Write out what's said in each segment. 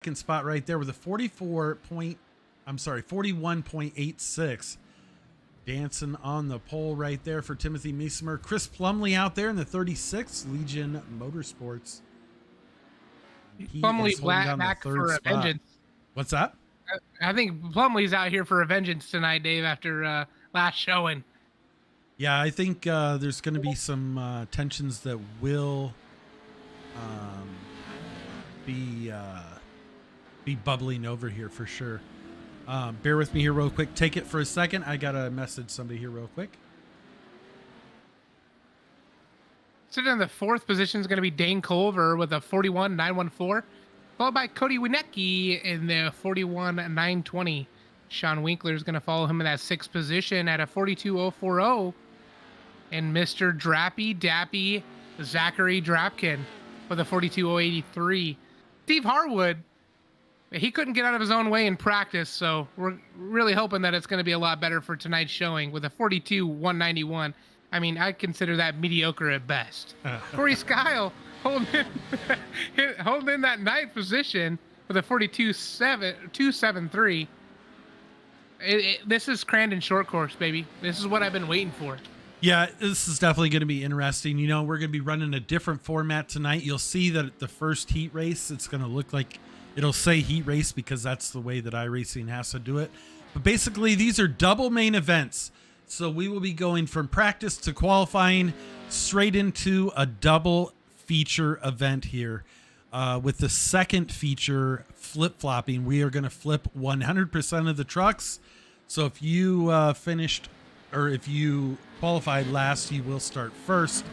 second spot right there with a 41.86. Dancing on the pole right there for Timothy Meismer. Chris Plumley out there in the 36, Legion Motorsports. He Plumley is holding down the back third for a spot. vengeance. What's that? I think Plumley's out here for a vengeance tonight, Dave, after last showing. Yeah, I think there's going to be some tensions that will be bubbling over here for sure. Bear with me here real quick. Take it for a second. I got to message somebody here real quick. Sitting in the fourth position is going to be Dane Culver with a 41.914, followed by Cody Winecki in the 41.920. Sean Winkler is going to follow him in that sixth position at a 42.040. And Mr. Drappy Dappy Zachary Drapkin with a 42.083. Steve Harwood, he couldn't get out of his own way in practice, so we're really hoping that it's going to be a lot better for tonight's showing with a 42.191. I mean, I consider that mediocre at best. Corey Skyle holding in that ninth position with a 42.273. This is Crandon short course, baby. This is what I've been waiting for. Yeah, this is definitely going to be interesting. You know, we're going to be running a different format tonight. You'll see that the first heat race, it's going to look like it'll say heat race because that's the way that iRacing has to do it. But basically, these are double main events. So we will be going from practice to qualifying straight into a double feature event here. With the second feature flip-flopping, we are going to flip 100% of the trucks. So if you finished or if you qualified last, you will start first,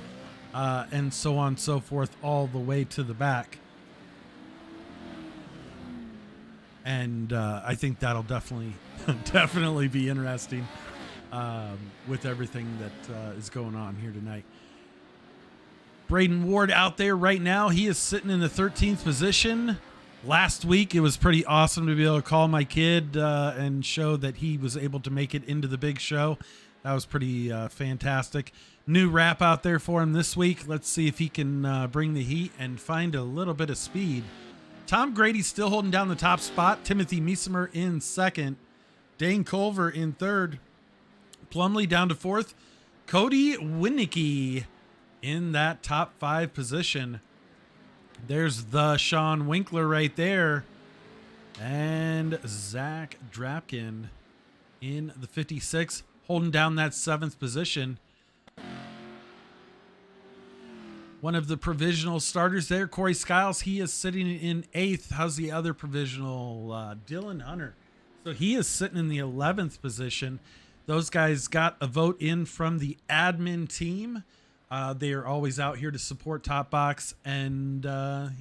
and so on and so forth all the way to the back. And I think that'll definitely be interesting with everything that is going on here tonight. Braden Ward out there right now. He is sitting in the 13th position. Last week, it was pretty awesome to be able to call my kid and show that he was able to make it into the big show. That was pretty fantastic. New wrap out there for him this week. Let's see if he can bring the heat and find a little bit of speed. Tom Grady's still holding down the top spot. Timothy Meismer in second. Dane Culver in third. Plumley down to fourth. Cody Winecki in that top 5 position. There's the Sean Winkler right there. And Zach Drapkin in the 56, holding down that 7th position. One of the provisional starters there, Corey Skiles, he is sitting in 8th. How's the other provisional? Dylan Hunter. So he is sitting in the 11th position. Those guys got a vote in from the admin team. They are always out here to support Top Box, and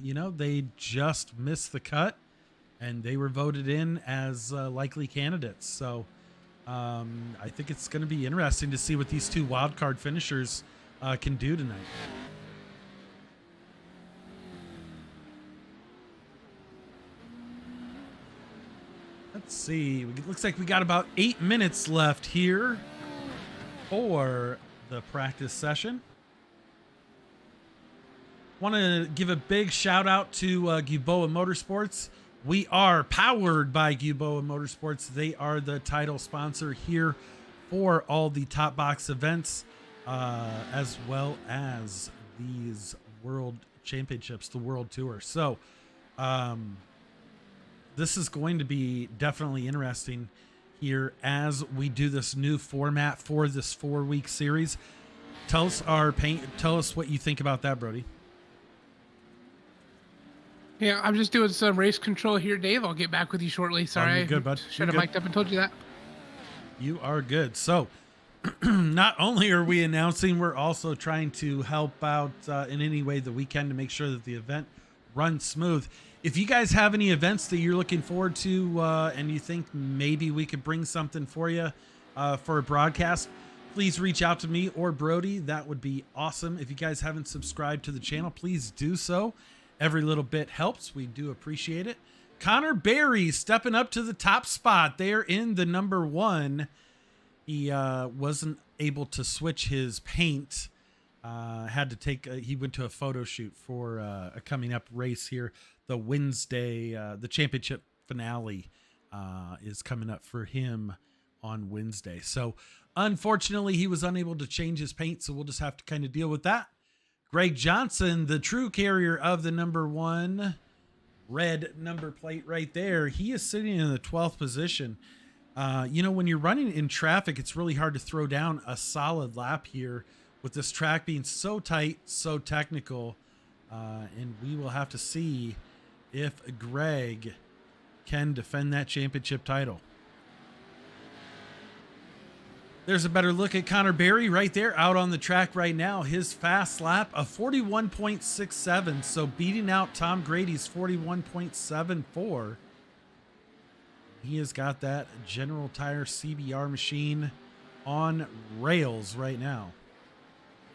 you know, they just missed the cut, and they were voted in as likely candidates. So I think it's going to be interesting to see what these two wildcard finishers can do tonight. Let's see. It looks like we got about 8 minutes left here for the practice session. Want to give a big shout out to Gilboa Motorsports. We are powered by Gilboa Motorsports. They are the title sponsor here for all the Top Box events, as well as these World Championships, the World Tour. So this is going to be definitely interesting here as we do this new format for this 4-week series. Tell us what you think about that, Brody. Yeah, I'm just doing some race control here, Dave. I'll get back with you shortly. Sorry, you're good, bud. Should have mic'd up and told you that. You are good. So not only are we announcing, we're also trying to help out in any way that we can to make sure that the event runs smooth. If you guys have any events that you're looking forward to and you think maybe we could bring something for you for a broadcast, please reach out to me or Brody. That would be awesome. If you guys haven't subscribed to the channel, please do so. Every little bit helps. We do appreciate it. Connor Berry stepping up to the top spot there in the number 1. He wasn't able to switch his paint. Had to take he went to a photo shoot for a coming up race here the Wednesday, the championship finale is coming up for him on Wednesday. So unfortunately, he was unable to change his paint, so we'll just have to kind of deal with that. Greg Johnson, the true carrier of the number 1 red number plate right there, he is sitting in the 12th position. When you're running in traffic, it's really hard to throw down a solid lap here with this track being so tight, so technical. And we will have to see if Greg can defend that championship title. There's a better look at Connor Berry right there out on the track right now. His fast lap of 41.67. So beating out Tom Grady's 41.74. He has got that General Tire CBR machine on rails right now.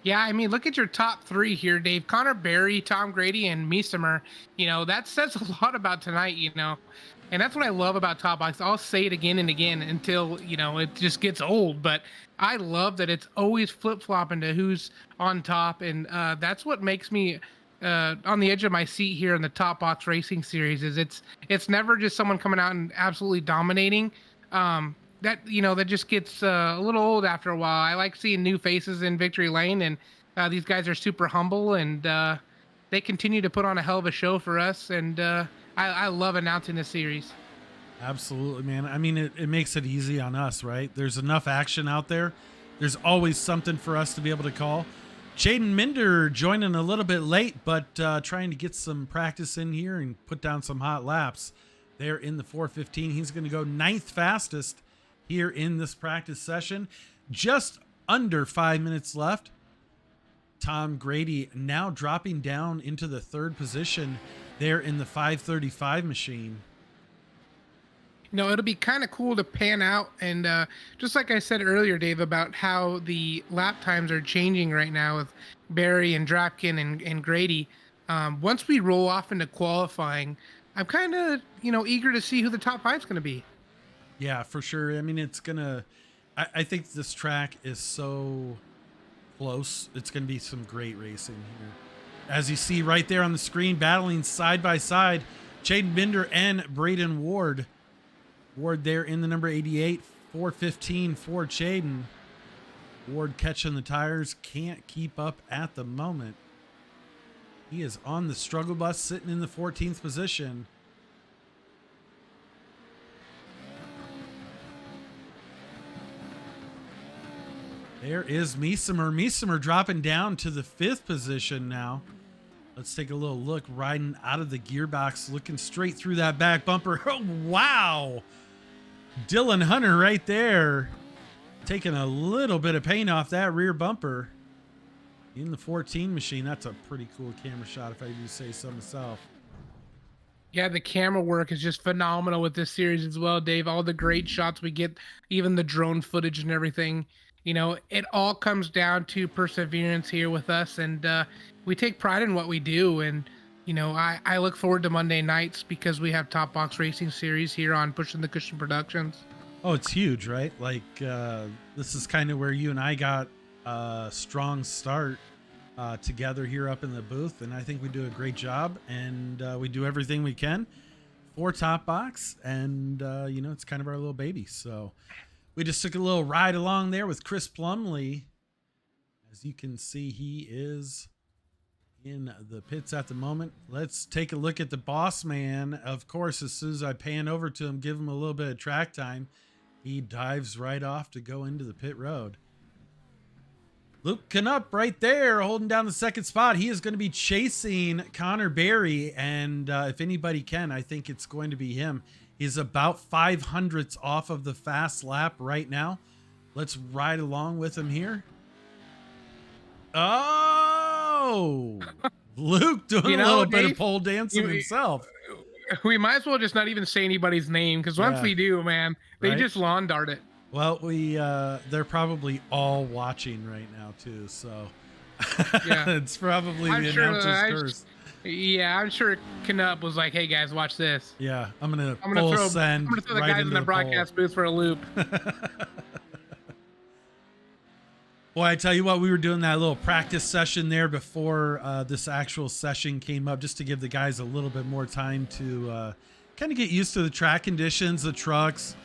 Yeah, I mean, look at your top 3 here, Dave. Connor Berry, Tom Grady, and Meesemer. That says a lot about tonight, And that's what I love about Top Box. I'll say it again and again until, it just gets old. But I love that it's always flip-flopping to who's on top. And that's what makes me on the edge of my seat here in the Top Box Racing Series. Is it's never just someone coming out and absolutely dominating. That just gets a little old after a while. I like seeing new faces in Victory Lane. And these guys are super humble. And they continue to put on a hell of a show for us. And I love announcing this series. Absolutely, man. I mean, it makes it easy on us, right? There's enough action out there. There's always something for us to be able to call. Jaden Minder joining a little bit late, but trying to get some practice in here and put down some hot laps there in the 4:15. He's going to go 9th fastest here in this practice session. Just under 5 minutes left. Tom Grady now dropping down into the 3rd position there in the 5:35 machine. It'll be kind of cool to pan out. And just like I said earlier, Dave, about how the lap times are changing right now with Barry and Drapkin and Grady. Once we roll off into qualifying, I'm kind of, eager to see who the top 5 is going to be. Yeah, for sure. I mean, I think this track is so close. It's going to be some great racing here. As you see right there on the screen, battling side by side, Jaden Binder and Braden Ward. Ward there in the number 88, 4:15 for Jaden. Ward catching the tires, can't keep up at the moment. He is on the struggle bus, sitting in the 14th position. There is Meesemer. Meesemer dropping down to the 5th position now. Let's take a little look, riding out of the gearbox, looking straight through that back bumper. Oh, wow. Dylan Hunter right there, taking a little bit of paint off that rear bumper in the 14 machine. That's a pretty cool camera shot, if I do say so myself. Yeah, the camera work is just phenomenal with this series as well, Dave. All the great shots we get, even the drone footage and everything. It all comes down to perseverance here with us, and we take pride in what we do. And I look forward to Monday nights because we have Top Box Racing Series here on Pushing the Cushion Productions. Oh, it's huge, right? Like this is kind of where you and I got a strong start together here up in the booth, and I think we do a great job, and we do everything we can for Top Box, and it's kind of our little baby. So we just took a little ride along there with Chris Plumley. As you can see, he is in the pits at the moment. Let's take a look at the boss man. Of course, as soon as I pan over to him, give him a little bit of track time, he dives right off to go into the pit road. Luke Canup right there holding down the 2nd spot. He is going to be chasing Connor Berry, and if anybody can, I think it's going to be him. He's about 500ths off of the fast lap right now. Let's ride along with him here. Oh, Luke doing a little bit of pole dancing himself. We might as well just not even say anybody's name, because once we do, man, they just lawn dart it. Well, they're probably all watching right now too, so yeah, it's probably the announcer's curse. Yeah, I'm sure Canup was like, "Hey guys, watch this." Yeah, I'm gonna throw the guys in the broadcast booth for a loop. Well, I tell you what, we were doing that little practice session there before this actual session came up, just to give the guys a little bit more time to kind of get used to the track conditions, the trucks,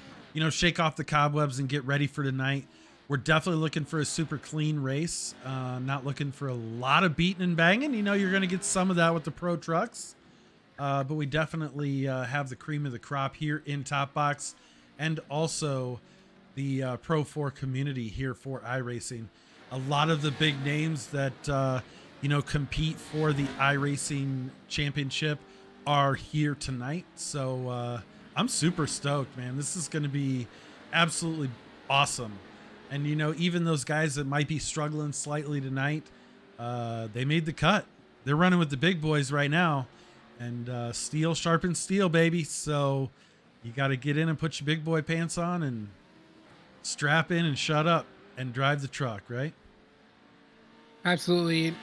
shake off the cobwebs and get ready for tonight. We're definitely looking for a super clean race. Not looking for a lot of beating and banging. You're going to get some of that with the pro trucks. But we definitely have the cream of the crop here in Top Box, and also the Pro 4 community here for iRacing. A lot of the big names that compete for the iRacing championship are here tonight. So I'm super stoked, man. This is going to be absolutely awesome. And even those guys that might be struggling slightly tonight, they made the cut. They're running with the big boys right now, and steel sharpens steel, baby. So you got to get in and put your big boy pants on and strap in and shut up and drive the truck, right? Absolutely.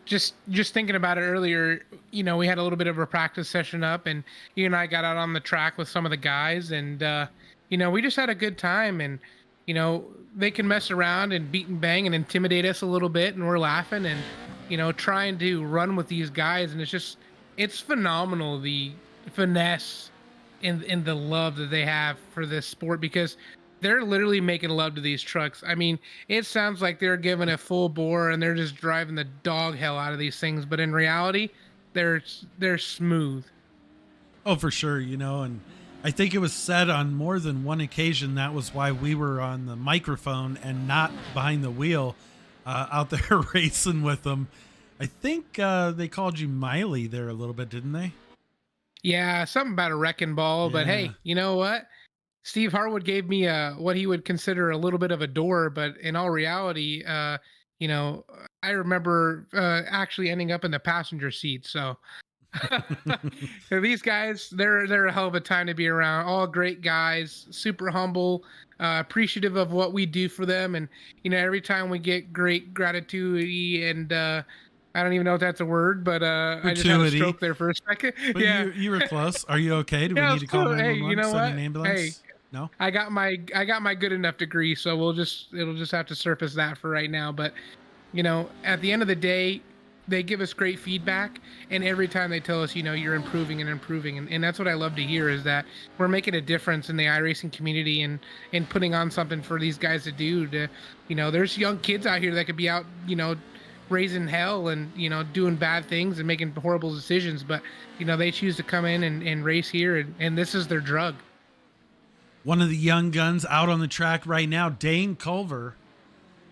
Just thinking about it earlier, we had a little bit of a practice session up, and you and I got out on the track with some of the guys, and we just had a good time. And they can mess around and beat and bang and intimidate us a little bit, and we're laughing and trying to run with these guys, and it's phenomenal, the finesse and the love that they have for this sport, because they're literally making love to these trucks. I mean, it sounds like they're giving it full bore and they're just driving the dog hell out of these things, but in reality, they're smooth. Oh, for sure, and I think it was said on more than one occasion that was why we were on the microphone and not behind the wheel out there racing with them. I think they called you Miley there a little bit, didn't they? Yeah, something about a wrecking ball, but hey, you know what? Steve Harwood gave me what he would consider a little bit of a door, but in all reality, I remember actually ending up in the passenger seat. So these guys, they're a hell of a time to be around. All great guys, super humble, appreciative of what we do for them, and every time we get great gratitude and I don't even know if that's a word, but I just had a stroke there for a second. But yeah, you were close. Are you okay? Do we need to call 911? Hey, you know what? Send an ambulance? Hey, no. I got my good enough degree, so it'll just have to surface that for right now. But at the end of the day, they give us great feedback, and every time they tell us, you're improving and improving, and that's what I love to hear, is that we're making a difference in the iRacing community and putting on something for these guys to do. There's young kids out here that could be out, raising hell and doing bad things and making horrible decisions, but they choose to come in and race here, and this is their drug. One of the young guns out on the track right now, Dane Culver.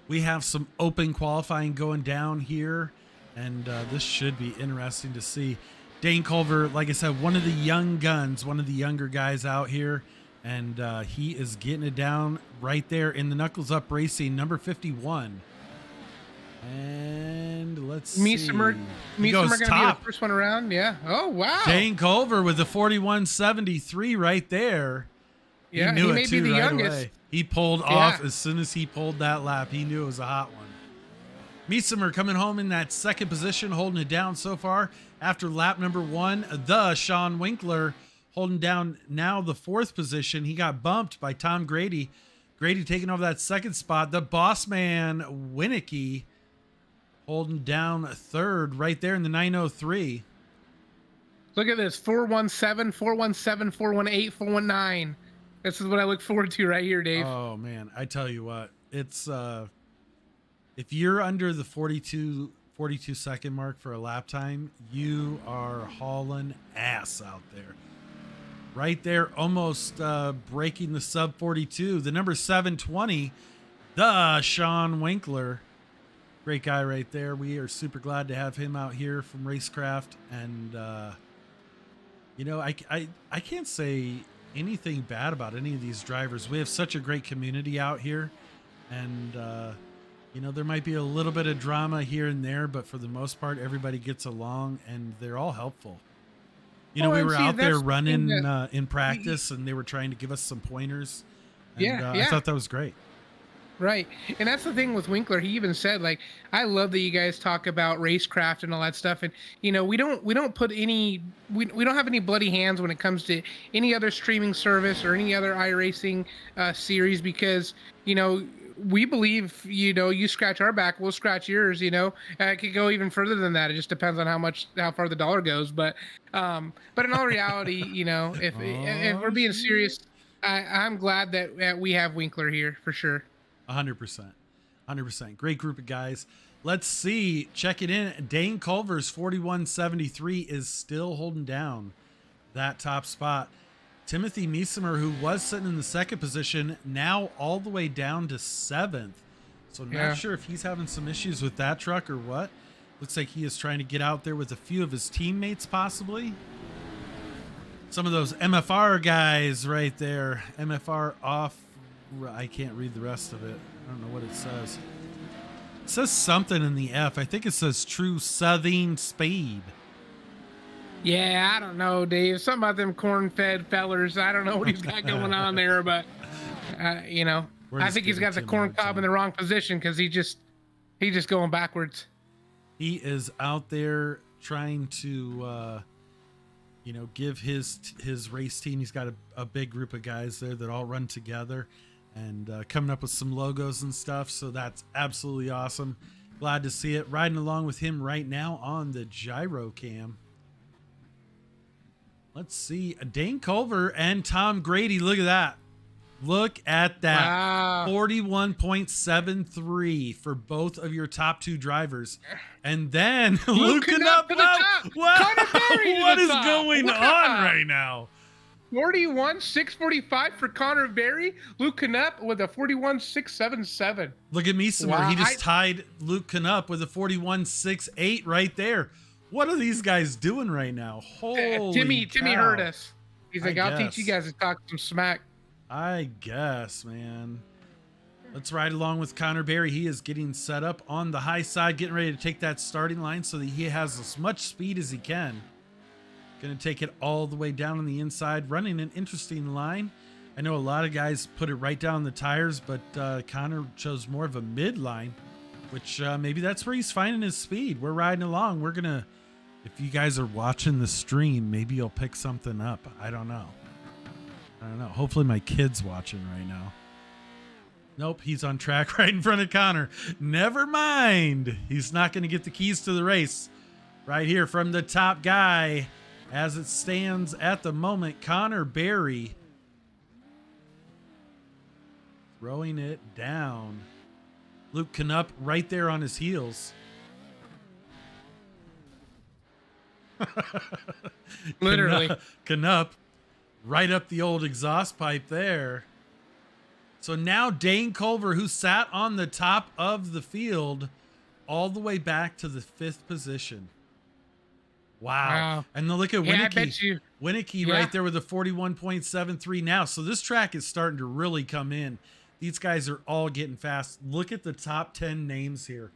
We have some open qualifying going down here, and this should be interesting to see. Dane Culver, like I said, one of the young guns, one of the younger guys out here, and he is getting it down right there in the Knuckles Up Racing, number 51. And let's see. Meesemer going to be the first one around. Yeah. Oh, wow. Dane Culver with the 41.73 right there. Yeah, he knew he it may too be the right youngest. away. He pulled off as soon as he pulled that lap. He knew it was a hot one. Meesemer coming home in that second position, holding it down so far after lap number 1. The Sean Winkler holding down now the 4th position. He got bumped by Tom Grady. Grady taking over that second spot. The boss man, Winicky, holding down 3rd right there in the 903. Look at this. 417, 417, 418, 419. This is what I look forward to right here, Dave. Oh, man. I tell you what. It's if you're under the 42 second mark for a lap time, you are hauling ass out there. Right there, almost breaking the sub 42. The number 720, the Sean Winkler. Great guy right there. We are super glad to have him out here from Racecraft. And, I can't say anything bad about any of these drivers. We have such a great community out here. And, there might be a little bit of drama here and there, but for the most part, everybody gets along and they're all helpful. We were out there running in practice, and they were trying to give us some pointers. And, I thought that was great. Right. And that's the thing with Winkler. He even said, like, I love that you guys talk about racecraft and all that stuff. And, we don't put any, we don't have any bloody hands when it comes to any other streaming service or any other iRacing series, because, we believe, you scratch our back, we'll scratch yours. It could go even further than that. It just depends on how far the dollar goes. But in all reality, if we're Oh, being shit. serious, I'm glad that we have Winkler here for sure. 100%. 100%. Great group of guys. Let's see. Check it in. Dane Culver's 4173 is still holding down that top spot. Timothy Meisimer, who was sitting in the second position, now all the way down to seventh. So not sure if he's having some issues with that truck or what. Looks like he is trying to get out there with a few of his teammates, possibly. Some of those MFR guys right there. MFR off. I can't read the rest of it. I don't know what it says. It says something in the F. I think it says True Southern Speed. Yeah, I don't know, Dave. Something about them corn-fed fellers. I don't know what he's got going on there, but I think he's got the corn cob in the wrong position because he's just going backwards. He is out there trying to, give his race team. He's got a big group of guys there that all run together and coming up with some logos and stuff. So that's absolutely awesome. Glad to see it. Riding along with him right now on the gyro cam. Let's see. Dane Culver and Tom Grady. Look at that. Look at that. Wow. 41.73 for both of your top two drivers. And then looking up to the top. What is going on right now? 41.645 for Connor Berry. Luke Knupp with a 41.677. Look at Meisimer. Wow. He just tied Luke Knupp with a 41.68 right there. What are these guys doing right now? Holy Timmy cow. heard us. He's like, I'll teach you guys to talk some smack. I guess, man. Let's ride along with Connor Berry. He is getting set up on the high side, getting ready to take that starting line so that he has as much speed as he can. Going to take it all the way down on the inside, running an interesting line. I know a lot of guys put it right down the tires, but Connor chose more of a mid line, which maybe that's where he's finding his speed. We're riding along. We're going to, if you guys are watching the stream, maybe you'll pick something up. I don't know. Hopefully my kid's watching right now. Nope, he's on track right in front of Connor. Never mind. He's not going to get the keys to the race. Right here from the top guy, as it stands at the moment, Connor Berry throwing it down. Luke Knupp right there on his heels. Literally. Knupp right up the old exhaust pipe there. So now Dane Culver, who sat on the top of the field, all the way back to the fifth position. Wow. And look at Winicky. Winicky right there with a 41.73 now. So this track is starting to really come in. These guys are all getting fast. Look at the top 10 names here.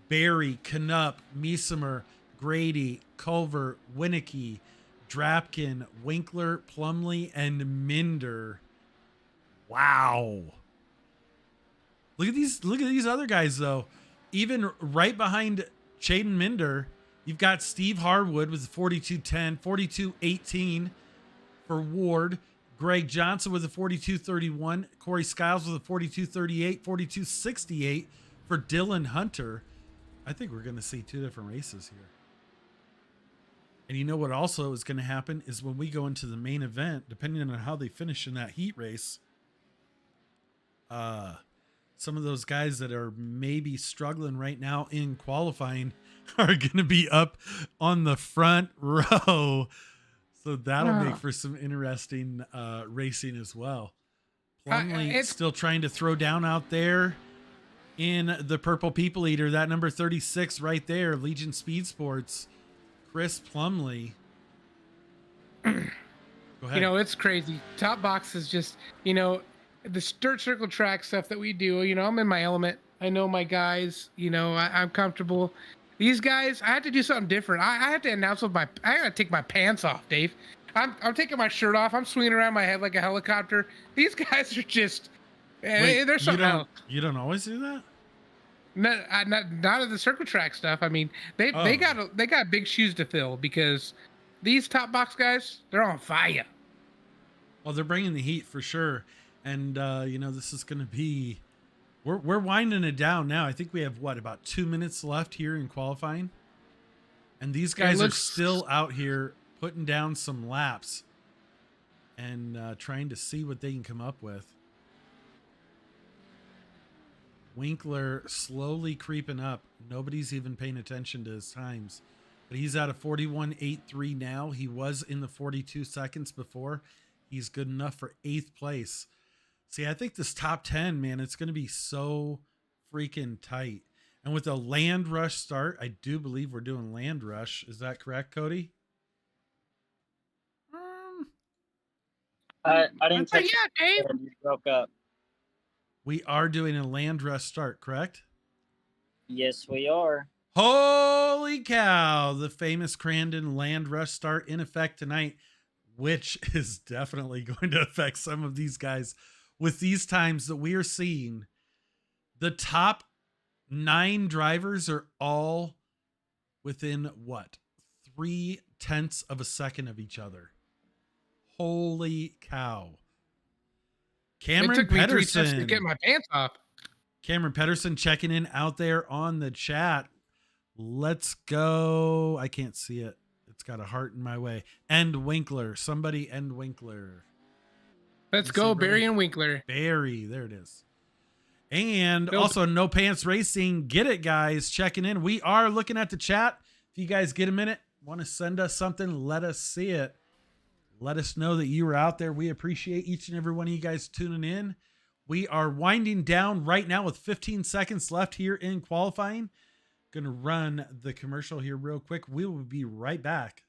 Berry, Knupp, Meisimer, Grady, Culver, Winicky, Drapkin, Winkler, Plumley, and Minder. Wow. Look at these other guys though. Even right behind Chaden Minder, you've got Steve Harwood with a 42.10, 42.18 for Ward. Greg Johnson with a 42.31. Corey Skiles with a 42.38, 42.68 for Dylan Hunter. I think we're going to see two different races here. And you know what also is going to happen is when we go into the main event, depending on how they finish in that heat race, some of those guys that are maybe struggling right now in qualifying are going to be up on the front row. So that'll make for some interesting racing as well. Plumley still trying to throw down out there in the Purple People Eater. That number 36 right there, Legion Speed Sports, Chris Plumley. Go ahead. It's crazy. Top Box is just, the dirt circle track stuff that we do. I'm in my element. I know my guys. I'm comfortable. These guys, I had to do something different. I had to announce I gotta take my pants off, Dave. I'm taking my shirt off. I'm swinging around my head like a helicopter. These guys are just, they're something else. You don't always do that? Not of the circle track stuff. I mean, they got big shoes to fill because these Top Box guys, they're on fire. Well, they're bringing the heat for sure. And, this is going to be We're winding it down now. I think we have about 2 minutes left here in qualifying, and these It guys are looks still out here putting down some laps and trying to see what they can come up with. Winkler slowly creeping up. Nobody's even paying attention to his times. But he's at a 41.83 now. He was in the 42 seconds before. He's good enough for 8th place. See, I think this top 10, man, it's going to be so freaking tight. And with a land rush start, I do believe we're doing land rush. Is that correct, Cody? I didn't catch yeah, Dave. it. You broke up. We are doing a land rush start, correct? Yes, we are. Holy cow. The famous Crandon land rush start in effect tonight, which is definitely going to affect some of these guys with these times that we are seeing. The top 9 drivers are all within 0.3 of a second of each other. Holy cow. Cameron it took me 3 Pedersen. seconds to get my pants off. Cameron Pedersen checking in out there on the chat. Let's go. I can't see it. It's got a heart in my way. End Winkler. Somebody end Winkler. Let's go, Barry and Winkler. Barry. There it is. And also No Pants Racing. Get it, guys. Checking in. We are looking at the chat. If you guys get a minute, want to send us something, let us see it. Let us know that you are out there. We appreciate each and every one of you guys tuning in. We are winding down right now with 15 seconds left here in qualifying. Going to run the commercial here real quick. We will be right back.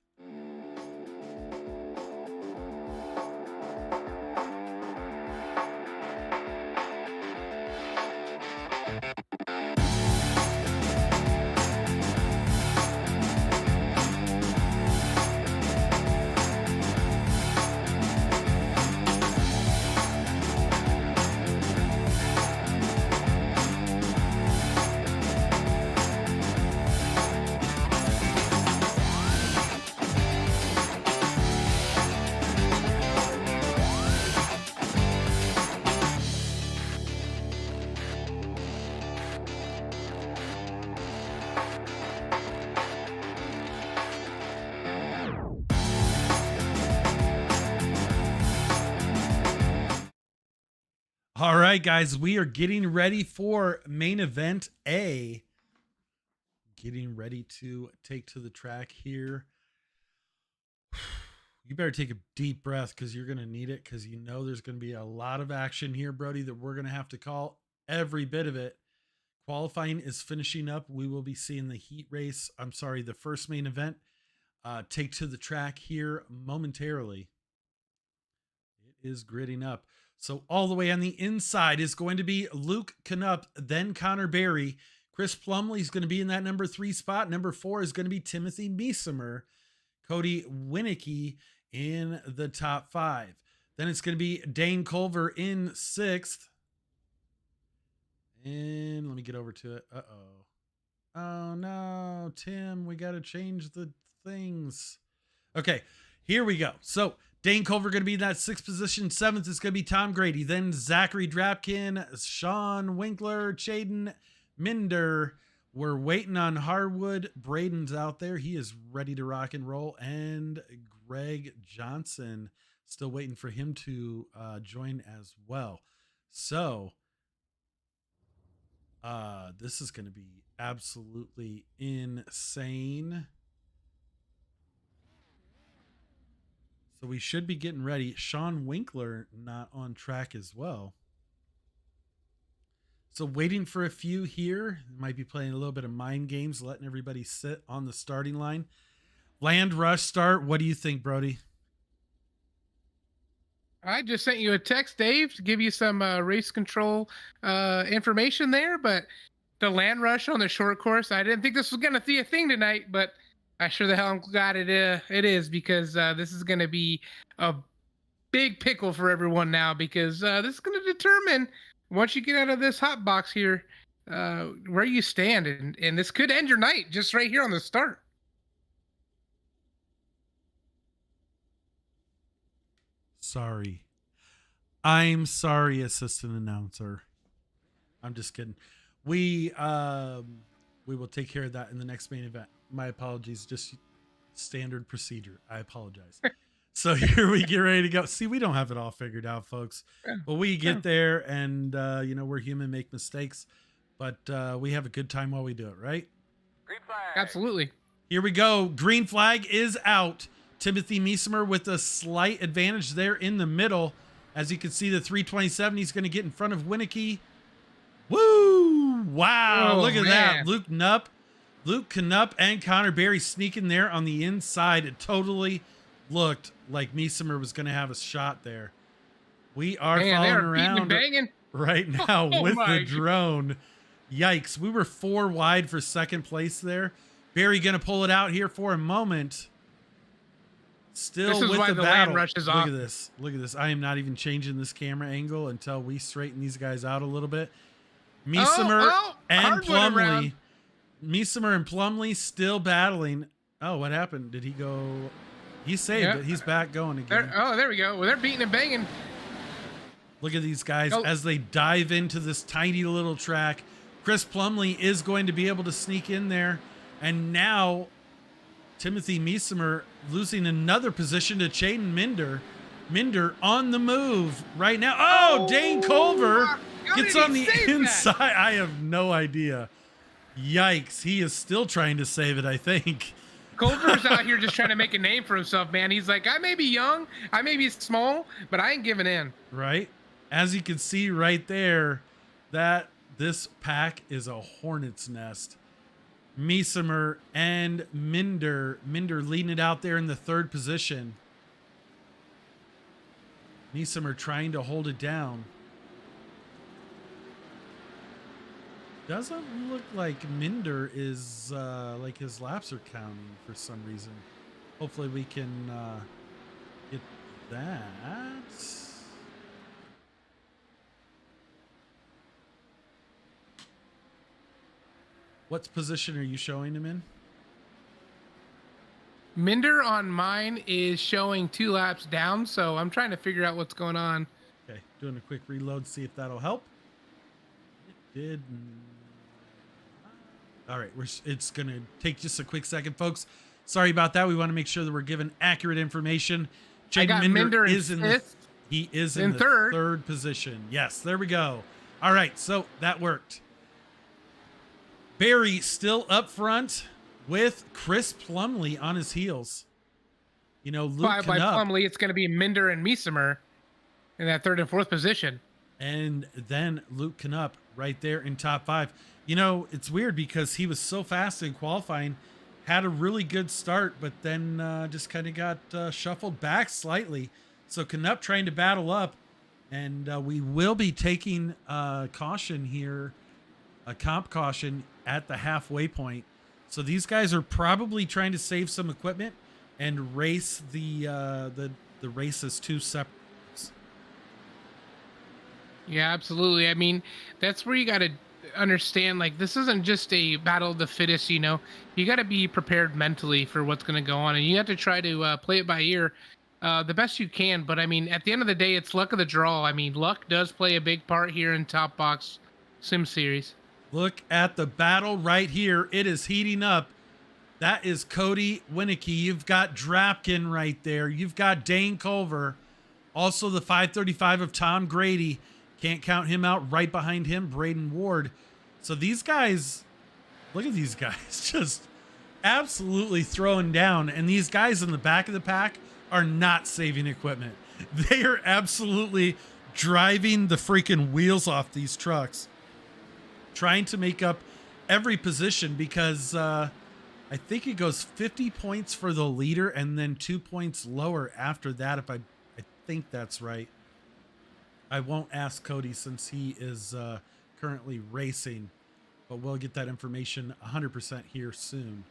All right, guys, we are getting ready for main event A. Getting ready to take to the track here. You better take a deep breath because you're going to need it, because you know there's going to be a lot of action here, Brody, that we're going to have to call every bit of it. Qualifying is finishing up. We will be seeing the heat race. I'm sorry, the first main event take to the track here momentarily. It is gridding up. So all the way on the inside is going to be Luke Canup, then Connor Berry. Chris Plumley is going to be in that number 3 spot. Number 4 is going to be Timothy Meesemer. Cody Winicky in the top 5. Then it's going to be Dane Culver in 6th. And let me get over to it. Uh-oh. Oh, no, Tim, we got to change the things. Okay, here we go. So Dane Culver going to be in that 6th position. 7th is going to be Tom Grady. Then Zachary Drapkin, Sean Winkler, Chaden Minder. We're waiting on Harwood. Braden's out there. He is ready to rock and roll. And Greg Johnson, still waiting for him to join as well. So this is going to be absolutely insane. So we should be getting ready. Sean Winkler not on track as well. So waiting for a few here. Might be playing a little bit of mind games, letting everybody sit on the starting line. Land rush start. What do you think, Brody? I just sent you a text, Dave, to give you some race control information there, but the land rush on the short course, I didn't think this was going to be a thing tonight, but I sure the hell am glad it is, because this is going to be a big pickle for everyone now, because this is going to determine, once you get out of this hot box here, where you stand, and this could end your night just right here on the start. Sorry. I'm sorry, assistant announcer. I'm just kidding. We will take care of that in the next main event. My apologies, just standard procedure. I apologize. So here we get ready to go. See, we don't have it all figured out, folks. Yeah. But we get there, and we're human, make mistakes, but we have a good time while we do it, right? Green flag. Absolutely. Here we go. Green flag is out. Timothy Meisimer with a slight advantage there in the middle. As you can see, the 327, he's going to get in front of Winicky. Woo! Wow, Oh, look at man. that. Luke Knupp and Connor Berry sneaking there on the inside. It totally looked like Meisimer was going to have a shot there. We are Man, they following are beating and around banging. right now Oh with my the drone. Yikes. We were 4 wide for second place there. Berry going to pull it out here for a moment. Still This is with why the the battle. land rush is Look off. at this. Look at this. I am not even changing this camera angle until we straighten these guys out a little bit. Meisimer and hardwood Plumley. around. Meisimer and Plumley still battling. Oh, what happened? Did he go? He saved Yeah. it. He's back going again. There we go. Well, they're beating and banging. Look at these guys Oh. as they dive into this tiny little track. Chris Plumley is going to be able to sneak in there. And now Timothy Meisimer losing another position to Chaden Minder. Minder on the move right now. Oh, Dane Culver how gets did on he the save that? inside. I have no idea. Yikes. He is still trying to save it, I think. Culver's out here just trying to make a name for himself, man. He's like, I may be young, I may be small, but I ain't giving in. Right? As you can see right there, that this pack is a hornet's nest. Meisimer and Minder leading it out there in the 3rd position. Meisimer trying to hold it down. Doesn't look like Minder is like his laps are counting for some reason. Hopefully we can get that. What position are you showing him in? Minder on mine is showing 2 laps down, so I'm trying to figure out what's going on. Okay, doing a quick reload, see if that'll help. It did. All right, it's going to take just a quick second, folks. Sorry about that. We want to make sure that we're giving accurate information. I got Minder in is in the 5th. he is in in the third. 3rd position. Yes, there we go. All right, so that worked. Barry still up front with Chris Plumley on his heels. You know, Luke By Knupp, Plumley, it's going to be Minder and Meisimer in that 3rd and 4th position. and then Luke Knupp right there in top 5. You know, it's weird because he was so fast in qualifying, had a really good start, but then just kind of got shuffled back slightly. So Knupp trying to battle up, and we will be taking caution here, a comp caution at the halfway point. So these guys are probably trying to save some equipment and race the race as 2 separate. Yeah, absolutely. I mean, that's where you got to understand, like, this isn't just a battle of the fittest, you know. You got to be prepared mentally for what's going to go on, and you have to try to play it by ear the best you can. But, I mean, at the end of the day, it's luck of the draw. I mean, luck does play a big part here in Top Box Sim Series. Look at the battle right here. It is heating up. That is Cody Winicky. You've got Drapkin right there. You've got Dane Culver. Also the 535 of Tom Grady. Can't count him out. Right behind him, Braden Ward. So these guys, look at these guys just absolutely throwing down. And these guys in the back of the pack are not saving equipment. They are absolutely driving the freaking wheels off these trucks, trying to make up every position because I think it goes 50 points for the leader and then 2 points lower after that. If I think that's right. I won't ask Cody since he is currently racing, but we'll get that information 100% here soon.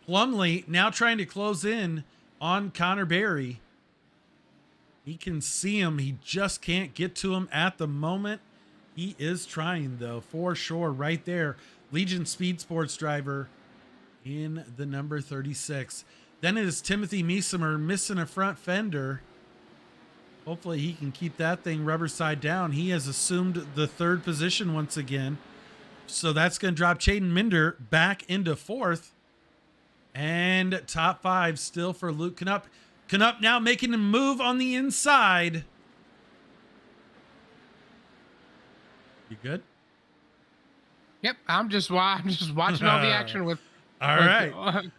Plumley now trying to close in on Connor Berry. He can see him. He just can't get to him at the moment. He is trying, though, for sure, right there. Legion Speed Sports driver in the number 36. Then it is Timothy Meisimer missing a front fender. Hopefully he can keep that thing rubber side down. He has assumed the third position once again. So that's going to drop Chaden Minder back into fourth. And top 5 still for Luke Knupp. Knupp now making a move on the inside. You good? Yep, I'm just watching all the action with All right.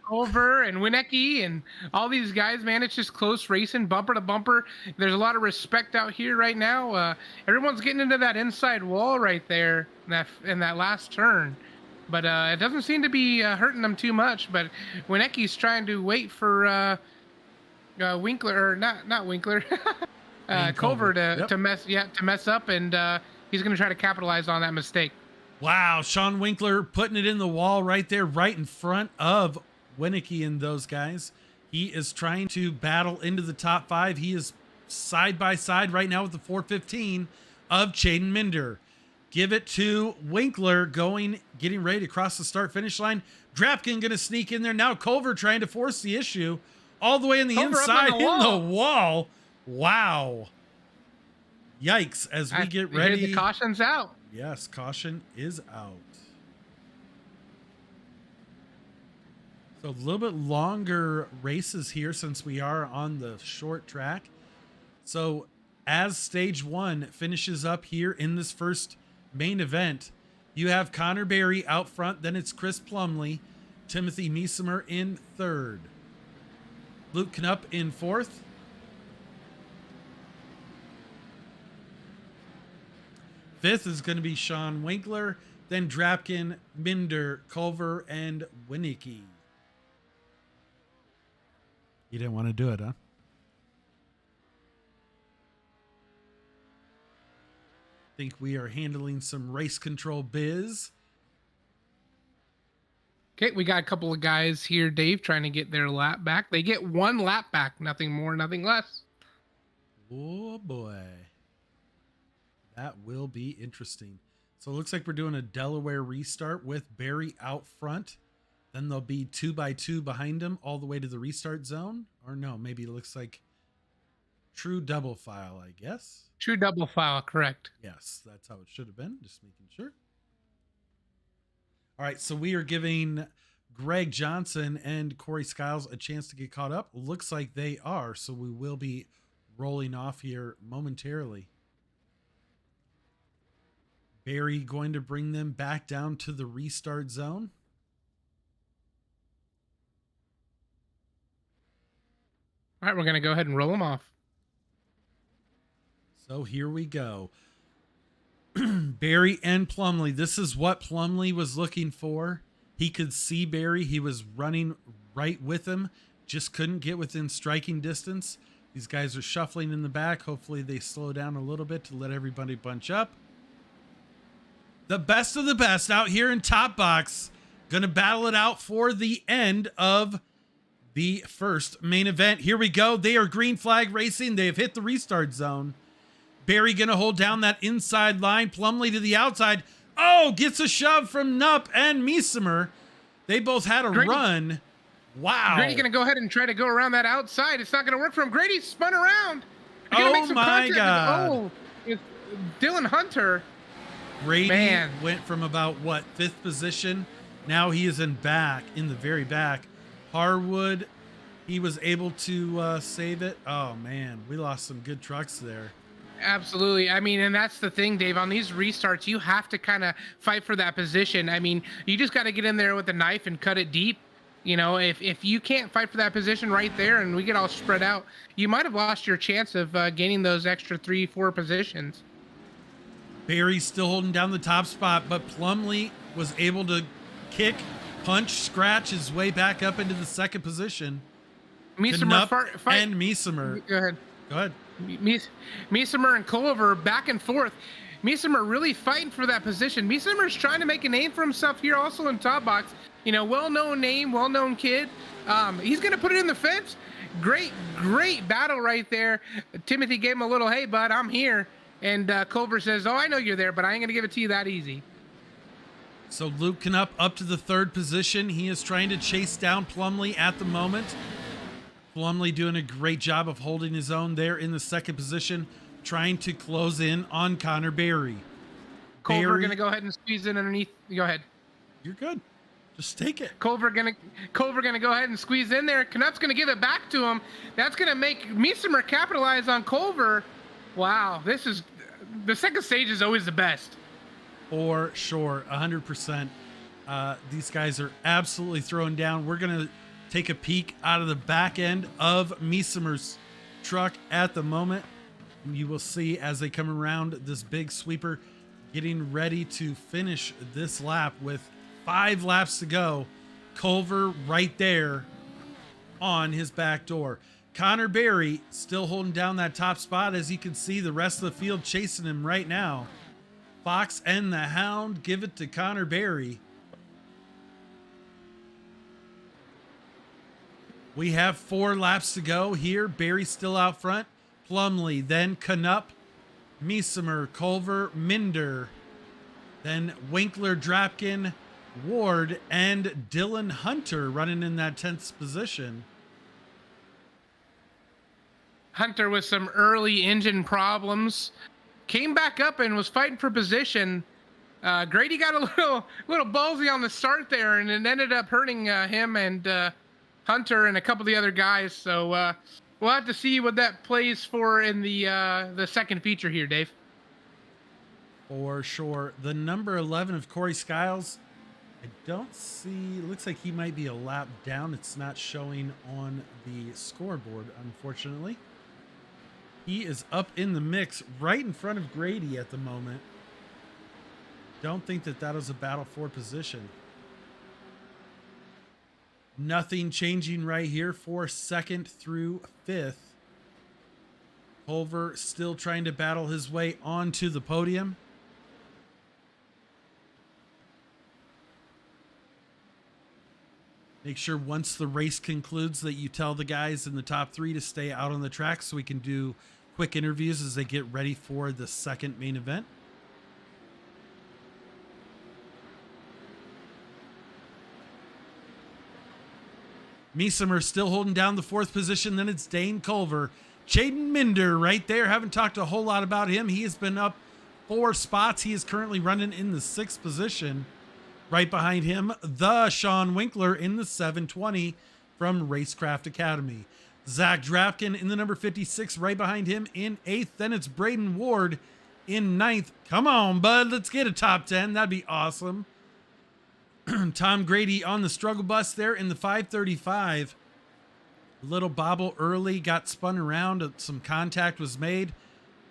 Culver and Winecki and all these guys, man. It's just close racing, bumper to bumper. There's a lot of respect out here right now. Everyone's getting into that inside wall right there in that last turn. But it doesn't seem to be hurting them too much. But Winecki's trying to wait for Winkler, or not Winkler, Culver to mess up, and he's going to try to capitalize on that mistake. Wow, Sean Winkler putting it in the wall right there, right in front of Winecki and those guys. He is trying to battle into the top 5. He is side by side right now with the 415 of Chaden Minder. Give it to Winkler getting ready to cross the start-finish line. Drapkin going to sneak in there. Now Culver trying to force the issue all the way in the Culver inside in the wall. Wow. Yikes, as we get ready. The caution's out. Yes, caution is out. So a little bit longer races here since we are on the short track. So as stage 1 finishes up here in this first main event, you have Connor Berry out front, then it's Chris Plumley, Timothy Meesemer in third, Luke Knupp in fourth, fifth is going to be Sean Winkler, then Drapkin, Minder, Culver, and Winecki. You didn't want to do it, huh? Think we are handling some race control biz. Okay, we got a couple of guys here, Dave, trying to get their lap back. They get 1 lap back, nothing more, nothing less. Oh boy. That will be interesting. So it looks like we're doing a Delaware restart with Barry out front. Then there'll be 2x2 behind him all the way to the restart zone. Or no, maybe it looks like true double file, I guess. True double file, correct. Yes, that's how it should have been. Just making sure. All right, so we are giving Greg Johnson and Corey Skiles a chance to get caught up. Looks like they are, so we will be rolling off here momentarily. Barry going to bring them back down to the restart zone. All right, we're going to go ahead and roll them off. So here we go. Barry and Plumley. This is what Plumley was looking for. He could see Barry. He was running right with him. Just couldn't get within striking distance. These guys are shuffling in the back. Hopefully they slow down a little bit to let everybody bunch up. The best of the best out here in top box. Going to battle it out for the end of the first main event. Here we go. They are green flag racing. They have hit the restart zone. Barry going to hold down that inside line. Plumley to the outside. Oh, gets a shove from Knupp and Meesemer. They both had a run. Wow. Grady's going to go ahead and try to go around that outside. It's not going to work for him. Grady spun around. Oh, my God. Oh, it's Dylan Hunter. Grady went from about, what, 5th position? Now he is in the very back. Harwood, he was able to save it. Oh, man, we lost some good trucks there. Absolutely. I mean, and that's the thing, Dave. On these restarts, you have to kind of fight for that position. I mean, you just got to get in there with a knife and cut it deep. You know, if you can't fight for that position right there and we get all spread out, you might have lost your chance of gaining those extra 3-4 positions. Barry's still holding down the top spot, but Plumley was able to kick, punch, scratch his way back up into the second position. Meesemer and Meesemer. Go ahead. Go ahead. Meesemer and Culver back and forth. Meesemer really fighting for that position. Meesemer's trying to make a name for himself here also in top box. You know, well-known name, well-known kid. He's going to put it in the fence. Great battle right there. Timothy gave him a little, hey, bud, I'm here. And Culver says, oh, I know you're there, but I ain't going to give it to you that easy. So Luke Knupp up to the 3rd position. He is trying to chase down Plumley at the moment. Plumley doing a great job of holding his own there in the second position, trying to close in on Connor Berry. Culver going to go ahead and squeeze in underneath. Go ahead. You're good. Just take it. Culver gonna go ahead and squeeze in there. Knup's gonna give it back to him. That's gonna make Miesimer capitalize on Culver. Wow, this is the second stage is always the best. For sure, 100%. These guys are absolutely throwing down. We're gonna take a peek out of the back end of Miesimer's truck at the moment. You will see as they come around this big sweeper, getting ready to finish this lap with 5 laps to go. Culver right there on his back door. Connor Berry still holding down that top spot. As you can see, the rest of the field chasing him right now. Fox and the Hound give it to Connor Berry. We have 4 laps to go here. Berry still out front. Plumley, then Knupp, Miesimer, Culver, Minder, then Winkler, Drapkin, Ward, and Dylan Hunter running in that 10th position. Hunter with some early engine problems came back up and was fighting for position. Grady got a little ballsy on the start there, and it ended up hurting him and Hunter and a couple of the other guys. So we'll have to see what that plays for in the second feature here, Dave. For sure. The number 11 of Corey Skiles, I don't see, looks like he might be a lap down. It's not showing on the scoreboard, unfortunately. He is up in the mix right in front of Grady at the moment. Don't think that was a battle for position. Nothing changing right here for 2nd through 5th. Culver still trying to battle his way onto the podium. Make sure once the race concludes that you tell the guys in the top 3 to stay out on the track so we can do quick interviews as they get ready for the second main event. Miesimer still holding down the 4th position. Then it's Dane Culver. Jaden Minder right there. Haven't talked a whole lot about him. He has been up 4 spots. He is currently running in the 6th position. Right behind him, the Sean Winkler in the 720 from Racecraft Academy. Zach Drapkin in the number 56, right behind him in 8th. Then it's Braden Ward in 9th. Come on, bud. Let's get a top 10. That'd be awesome. Tom Grady on the struggle bus there in the 535. Little bobble early, got spun around. Some contact was made.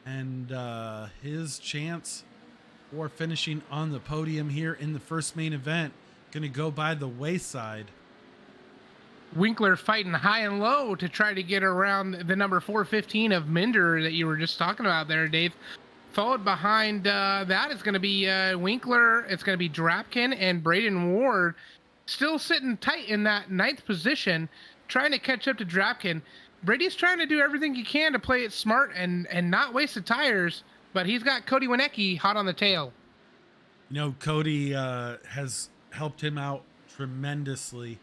And his chance for finishing on the podium here in the first main event going to go by the wayside. Winkler fighting high and low to try to get around the number 415 of Minder that you were just talking about there, Dave. Followed behind that is going to be Winkler. It's going to be Drapkin and Braden Ward still sitting tight in that 9th position, trying to catch up to Drapkin. Brady's trying to do everything he can to play it smart and not waste the tires, but he's got Cody Winecki hot on the tail. You know, Cody has helped him out tremendously.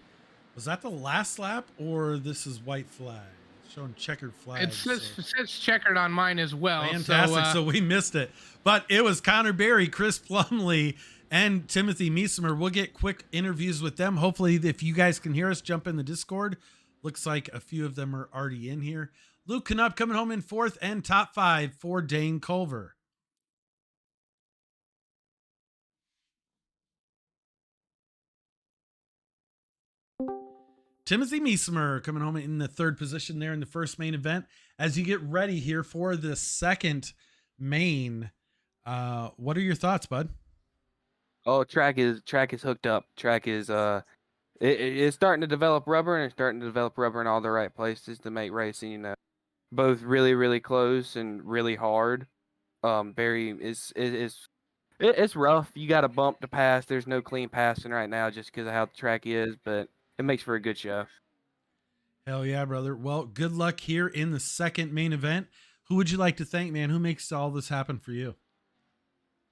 Was that the last lap or this is white flag? It's showing checkered flag. It says checkered on mine as well. Fantastic. So we missed it. But it was Connor Berry, Chris Plumley, and Timothy Miesimer. We'll get quick interviews with them. Hopefully, if you guys can hear us, jump in the Discord. Looks like a few of them are already in here. Luke Knupp coming home in 4th and top 5 for Dane Culver. Timothy Miesimer coming home in the 3rd position there in the first main event. As you get ready here for the second main, what are your thoughts, bud? Oh, track is hooked up. Track is it's starting to develop rubber, and it's starting to develop rubber in all the right places to make racing both really, really close and really hard. It's rough. You got a bump to pass. There's no clean passing right now just because of how the track is, but it makes for a good show. Hell yeah, brother. Well, good luck here in the second main event. Who would you like to thank, man? Who makes all this happen for you?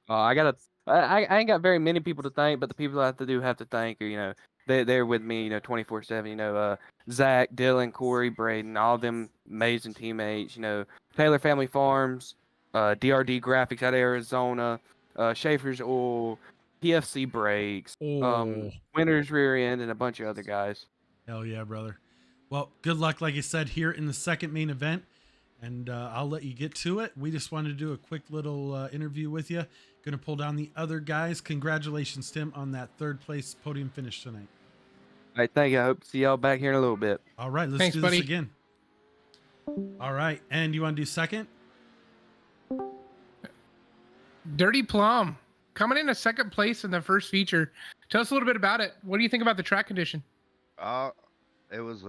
I ain't got very many people to thank, but the people I have to thank are, they're with me, 24/7. Zach, Dylan, Corey, Braden, all of them amazing teammates. Taylor Family Farms, DRD Graphics out of Arizona, Schaefer's Oil, PFC Brakes, Oh, Winners Rear End, and a bunch of other guys. hell yeah, brother. Well, good luck, like I said, here in the second main event. And I'll let you get to it. We just wanted to do a quick little interview with you. Going to pull down the other guys. Congratulations, Tim, on that third place podium finish tonight. All right, thank you. I hope to see y'all back here in a little bit. All right, let's Thanks, do buddy. this again. All right, and you want to do second? Dirty Plum coming in a second place in the first feature. Tell us a little bit about it. What do you think about the track condition? It was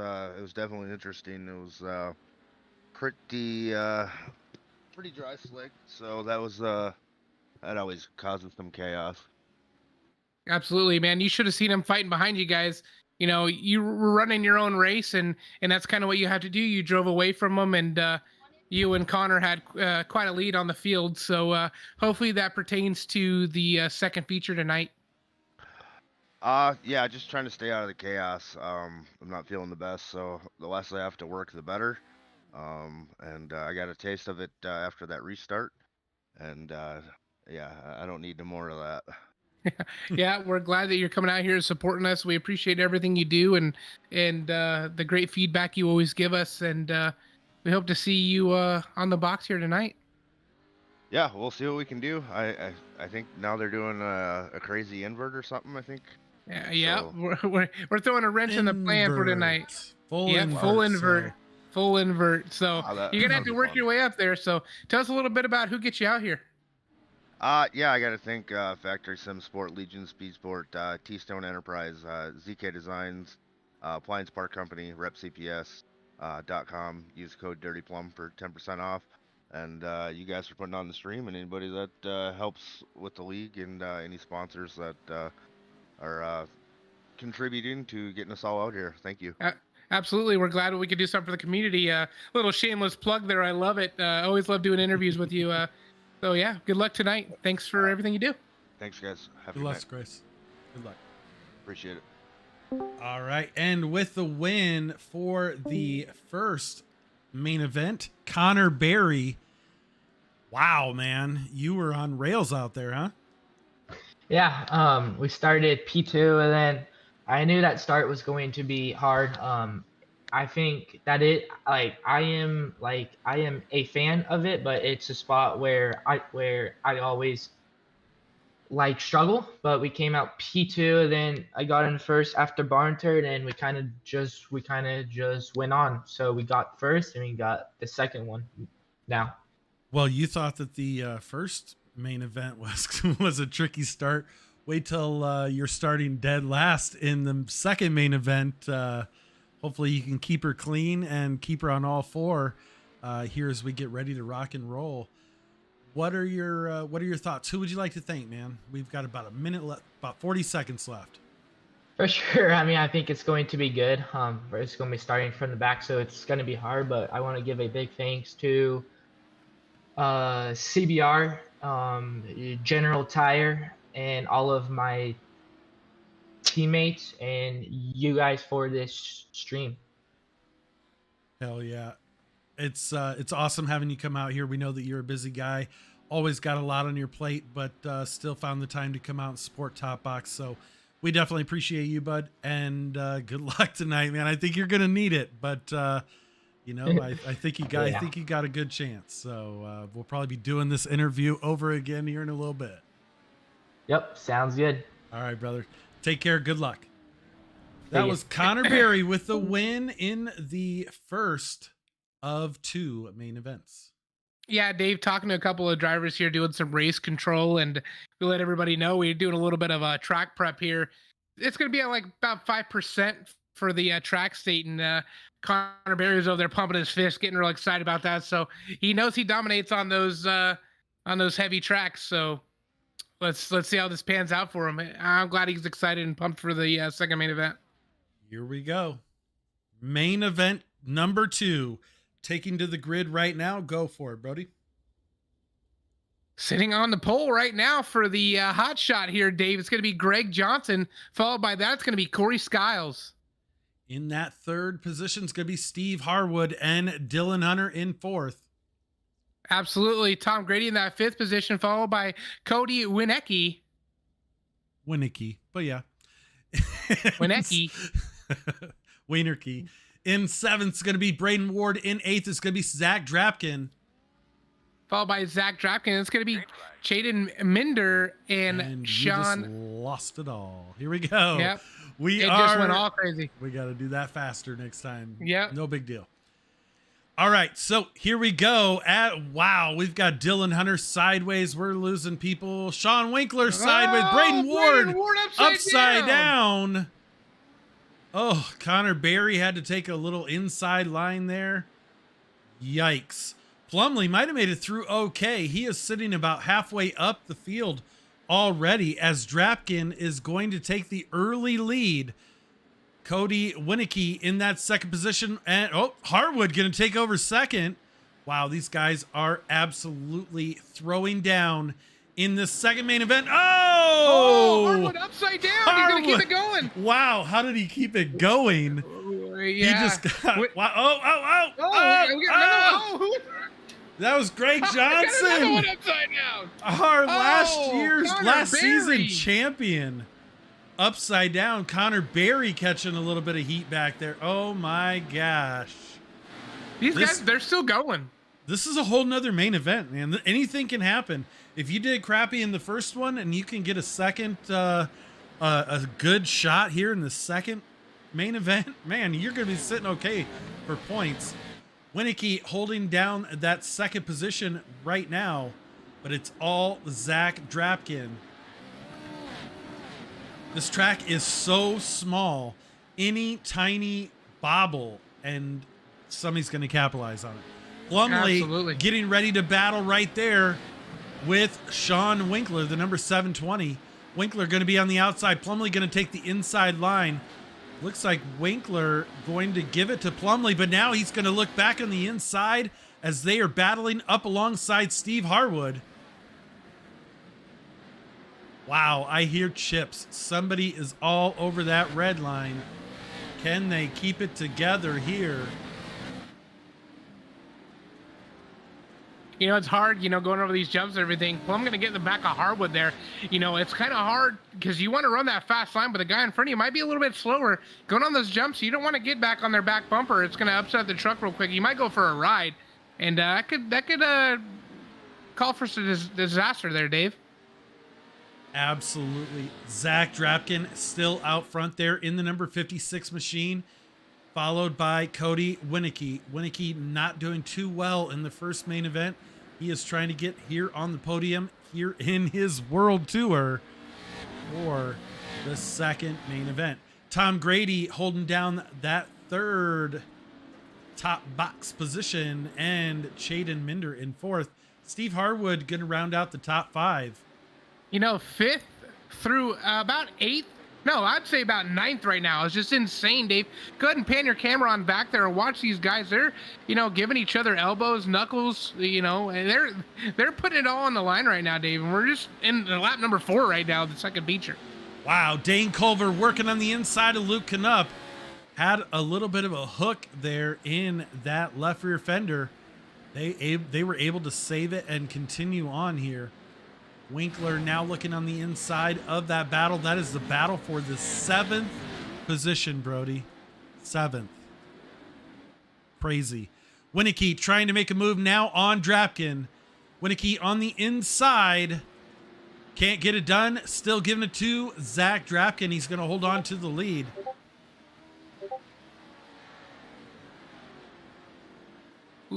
definitely interesting. It was pretty pretty dry slick, so that always causes some chaos. Absolutely, man. You should have seen him fighting behind you guys. You were running your own race, and that's kind of what you had to do. You drove away from them, and you and Connor had quite a lead on the field. So hopefully that pertains to the second feature tonight. Yeah, just trying to stay out of the chaos. I'm not feeling the best, so the less I have to work, the better. And I got a taste of it after that restart, and yeah, I don't need no more of that. Yeah, we're glad that you're coming out here and supporting us. We appreciate everything you do and the great feedback you always give us. And we hope to see you on the box here tonight. Yeah, we'll see what we can do. I think now they're doing a crazy invert or something. I think. Yeah, So- we're throwing a wrench in the plan for tonight. Full Yeah, invert. full invert. So, Full invert. So you're gonna have to that'll be work fun. your way up there. So tell us a little bit about who gets you out here. Yeah, I got to thank Factory Sim Sport, Legion Speed Sport, T-Stone Enterprise, ZK Designs, Appliance Part Company, RepCPS.com. Use code Dirty Plum for 10% off. And you guys for putting on the stream, and anybody that helps with the league, and any sponsors that are contributing to getting us all out here. Thank you. Absolutely. We're glad we could do something for the community. Little shameless plug there. I love it. Always love doing interviews with you. So yeah, good luck tonight. Thanks for everything you do. Thanks, guys. Have a good good luck, night. Grace. Good luck. Appreciate it. All right, and with the win for the first main event, Connor Berry. Wow, man, you were on rails out there, huh? Yeah, we started P2, and then I knew that start was going to be hard. I think that I am a fan of it, but it's a spot where I always struggle. But we came out P2, and then I got in first after barn turn, and we kind of just went on. So we got first, and we got the second one now. Well, you thought that the first main event was a tricky start. Wait till you're starting dead last in the second main event. Hopefully you can keep her clean and keep her on all four here as we get ready to rock and roll. What are your thoughts? Who would you like to thank, man? We've got about a minute left, about 40 seconds left. For sure. I mean, I think it's going to be good. It's going to be starting from the back, so it's going to be hard. But I want to give a big thanks to CBR, General Tire, and all of my teammates and you guys for this stream. Hell yeah. It's awesome having you come out here. We know that you're a busy guy, always got a lot on your plate, but still found the time to come out and support Top Box. So we definitely appreciate you, bud, and good luck tonight, man. I think you're gonna need it, but I think you got Yeah. I think you got a good chance. So we'll probably be doing this interview over again here in a little bit. Yep, sounds good. All right, brother. Take care. Good luck. That See ya. was Connor Berry with the win in the first of two main events. Yeah, Dave, talking to a couple of drivers here doing some race control, and we let everybody know we're doing a little bit of a track prep here. It's going to be at like about 5% for the track state, and Connor Berry's over there pumping his fist, getting real excited about that. So he knows he dominates on those heavy tracks. So let's see how this pans out for him. I'm glad he's excited and pumped for the second main event. Here we go. Main event number 2. Taking to the grid right now. Go for it, Brody. Sitting on the pole right now for the hot shot here, Dave. It's going to be Greg Johnson. Followed by that, it's going to be Corey Skiles. In that third position is going to be Steve Harwood and Dylan Hunter in fourth. Absolutely. Tom Grady in that fifth position, followed by Cody Winecki. But yeah. Winecki. Wienerkey. In seventh is going to be Braden Ward. In eighth is going to be Zach Drapkin. Followed by Zach Drapkin. It's going to be Chaden Minder and Sean. You just lost it all. Here we go. Yep. It just went all crazy. We got to do that faster next time. Yep. No big deal. All right. So here we go. Wow. We've got Dylan Hunter sideways. We're losing people. Sean Winkler sideways. Braden Ward upside down. Oh, Connor Berry had to take a little inside line there. Yikes. Plumley might have made it through okay. He is sitting about halfway up the field already as Drapkin is going to take the early lead. Cody Winecki in that second position. And Harwood going to take over second. Wow, these guys are absolutely throwing down in the second main event. Harwood upside down. Harwood. He's going to keep it going. Wow, how did he keep it going? Yeah. He just got... Wow. That was Greg Johnson, one upside down. our last Berry. season champion. Upside down, Connor Berry catching a little bit of heat back there. Oh my gosh. These guys, they're still going. This is a whole nother main event, man. Anything can happen. If you did crappy in the first one and you can get a second, a good shot here in the second main event, man, you're going to be sitting okay for points. Winecki holding down that second position right now, but it's all Zach Drapkin. This track is so small. Any tiny bobble and somebody's going to capitalize on it. Plumley getting ready to battle right there with Sean Winkler, the number 720. Winkler going to be on the outside. Plumley going to take the inside line. Looks like Winkler going to give it to Plumley, but now he's going to look back on the inside as they are battling up alongside Steve Harwood. Wow, I hear chips. Somebody is all over that red line. Can they keep it together here? You know, it's hard, going over these jumps and everything. Well, I'm going to get in the back of Harwood there. It's kind of hard because you want to run that fast line, but the guy in front of you might be a little bit slower. Going on those jumps, you don't want to get back on their back bumper. It's going to upset the truck real quick. You might go for a ride, and that could call for some disaster there, Dave. Absolutely. Zach Drapkin still out front there in the number 56 machine, followed by Cody Winecki. Winecki not doing too well in the first main event. He is trying to get here on the podium here in his world tour for the second main event. Tom Grady holding down that third top box position and Chaden Minder in fourth. Steve Harwood going to round out the top five. Fifth through about eighth. No, I'd say about ninth right now. It's just insane, Dave. Go ahead and pan your camera on back there and watch these guys. They're, giving each other elbows, knuckles, and they're putting it all on the line right now, Dave. And we're just in the lap number 4 right now, the second feature. Wow, Dane Culver working on the inside of Luke Knupp. Had a little bit of a hook there in that left rear fender. They were able to save it and continue on here. Winkler now looking on the inside of that battle. That is the battle for the 7th position, Brody. 7th. Crazy. Winecki trying to make a move now on Drapkin. Winecki on the inside. Can't get it done. Still giving it to Zach Drapkin. He's going to hold on to the lead.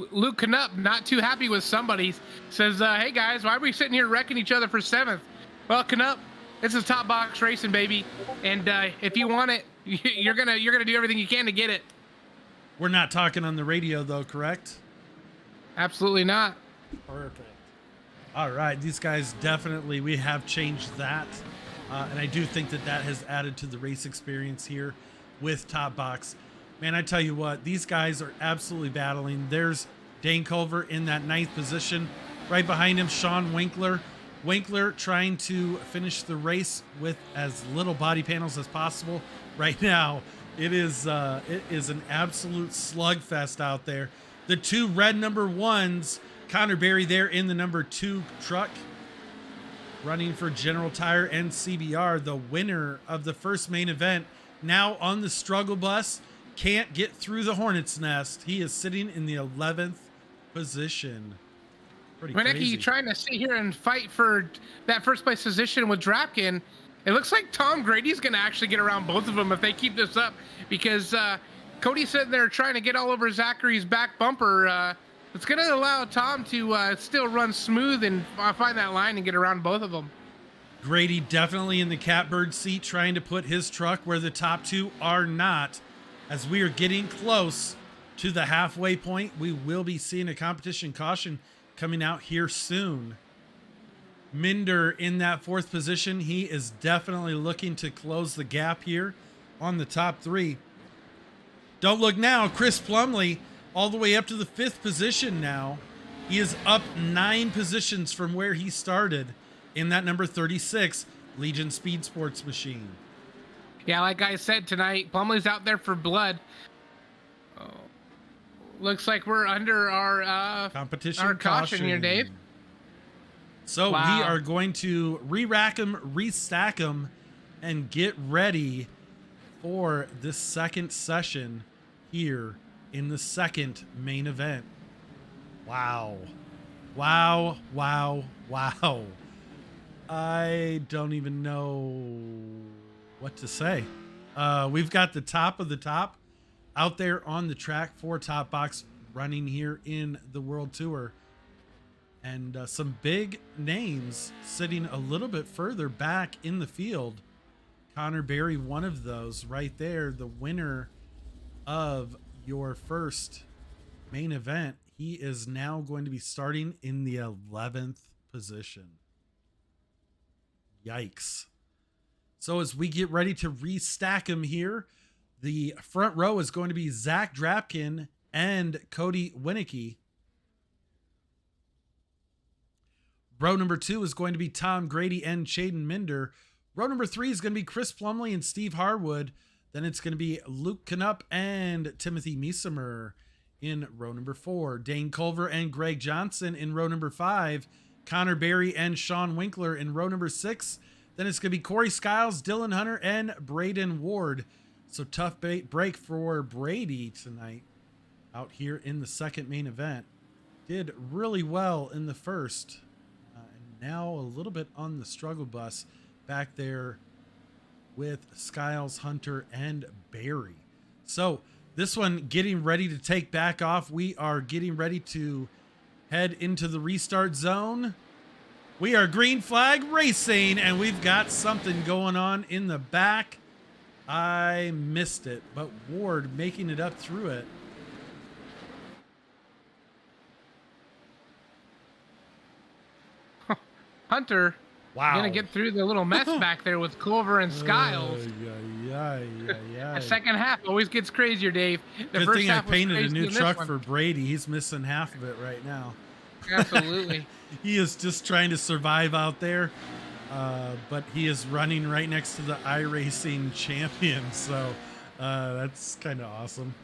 Luke Knupp not too happy with somebody. Says, hey guys, why are we sitting here wrecking each other for 7th? Well, Knupp, this is top box racing, baby. And if you want it, you're gonna do everything you can to get it. We're not talking on the radio though, correct? Absolutely not. Perfect. All right, these guys definitely, we have changed that. And I do think that has added to the race experience here with Top Box. Man, I tell you what, these guys are absolutely battling. There's Dane Culver in that 9th position. Right behind him, Sean Winkler. Winkler trying to finish the race with as little body panels as possible. Right now, it is an absolute slugfest out there. The two red number ones, Connor Berry there in the number 2 truck, running for General Tire and CBR. The winner of the first main event, now on the struggle bus, can't get through the hornet's nest. He is sitting in the 11th position. Pretty Winnecke crazy. trying to sit here and fight for that first place position with Drapkin. It looks like Tom Grady's going to actually get around both of them if they keep this up, because Cody's sitting there trying to get all over Zachary's back bumper. It's going to allow Tom to still run smooth and find that line and get around both of them. Grady definitely in the catbird seat, trying to put his truck where the top two are not. As we are getting close to the halfway point, we will be seeing a competition caution coming out here soon. Minder in that 4th position. He is definitely looking to close the gap here on the top 3. Don't look now. Chris Plumley all the way up to the 5th position now. He is up 9 positions from where he started in that number 36 Legion Speed Sports machine. Yeah, like I said tonight, Plumley's out there for blood. Oh, looks like we're under our Competition our caution here, Dave. So Wow. we are going to re-rack them, restack them, and get ready for this second session here in the second main event. Wow. Wow, wow, wow. I don't even know what to say. We've got the top of the top out there on the track for Top Box running here in the World Tour. And some big names sitting a little bit further back in the field. Connor Berry, one of those right there, the winner of your first main event. He is now going to be starting in the 11th position. Yikes. So as we get ready to restack him here, the front row is going to be Zach Drapkin and Cody Winnecke. Row number 2 is going to be Tom Grady and Chaden Minder. Row number 3 is going to be Chris Plumley and Steve Harwood. Then it's going to be Luke Knupp and Timothy Miesemer in row number 4. Dane Culver and Greg Johnson in row number 5. Connor Berry and Sean Winkler in row number 6. Then it's going to be Corey Skiles, Dylan Hunter, and Braden Ward. So tough break for Brady tonight out here in the second main event. Did really well in the first. And now a little bit on the struggle bus back there with Skiles, Hunter, and Berry. So this one getting ready to take back off. We are getting ready to head into the restart zone. We are green flag racing, and we've got something going on in the back. I missed it, but Ward making it up through it. Hunter, Wow. gonna get through the little mess back there with Culver and Skiles. Yeah. The second half always gets crazier, Dave. The Good first thing I half was painted a crazy new in this truck one. for Brady. He's missing half of it right now. Absolutely. He is just trying to survive out there. But he is running right next to the iRacing champion. So that's kind of awesome.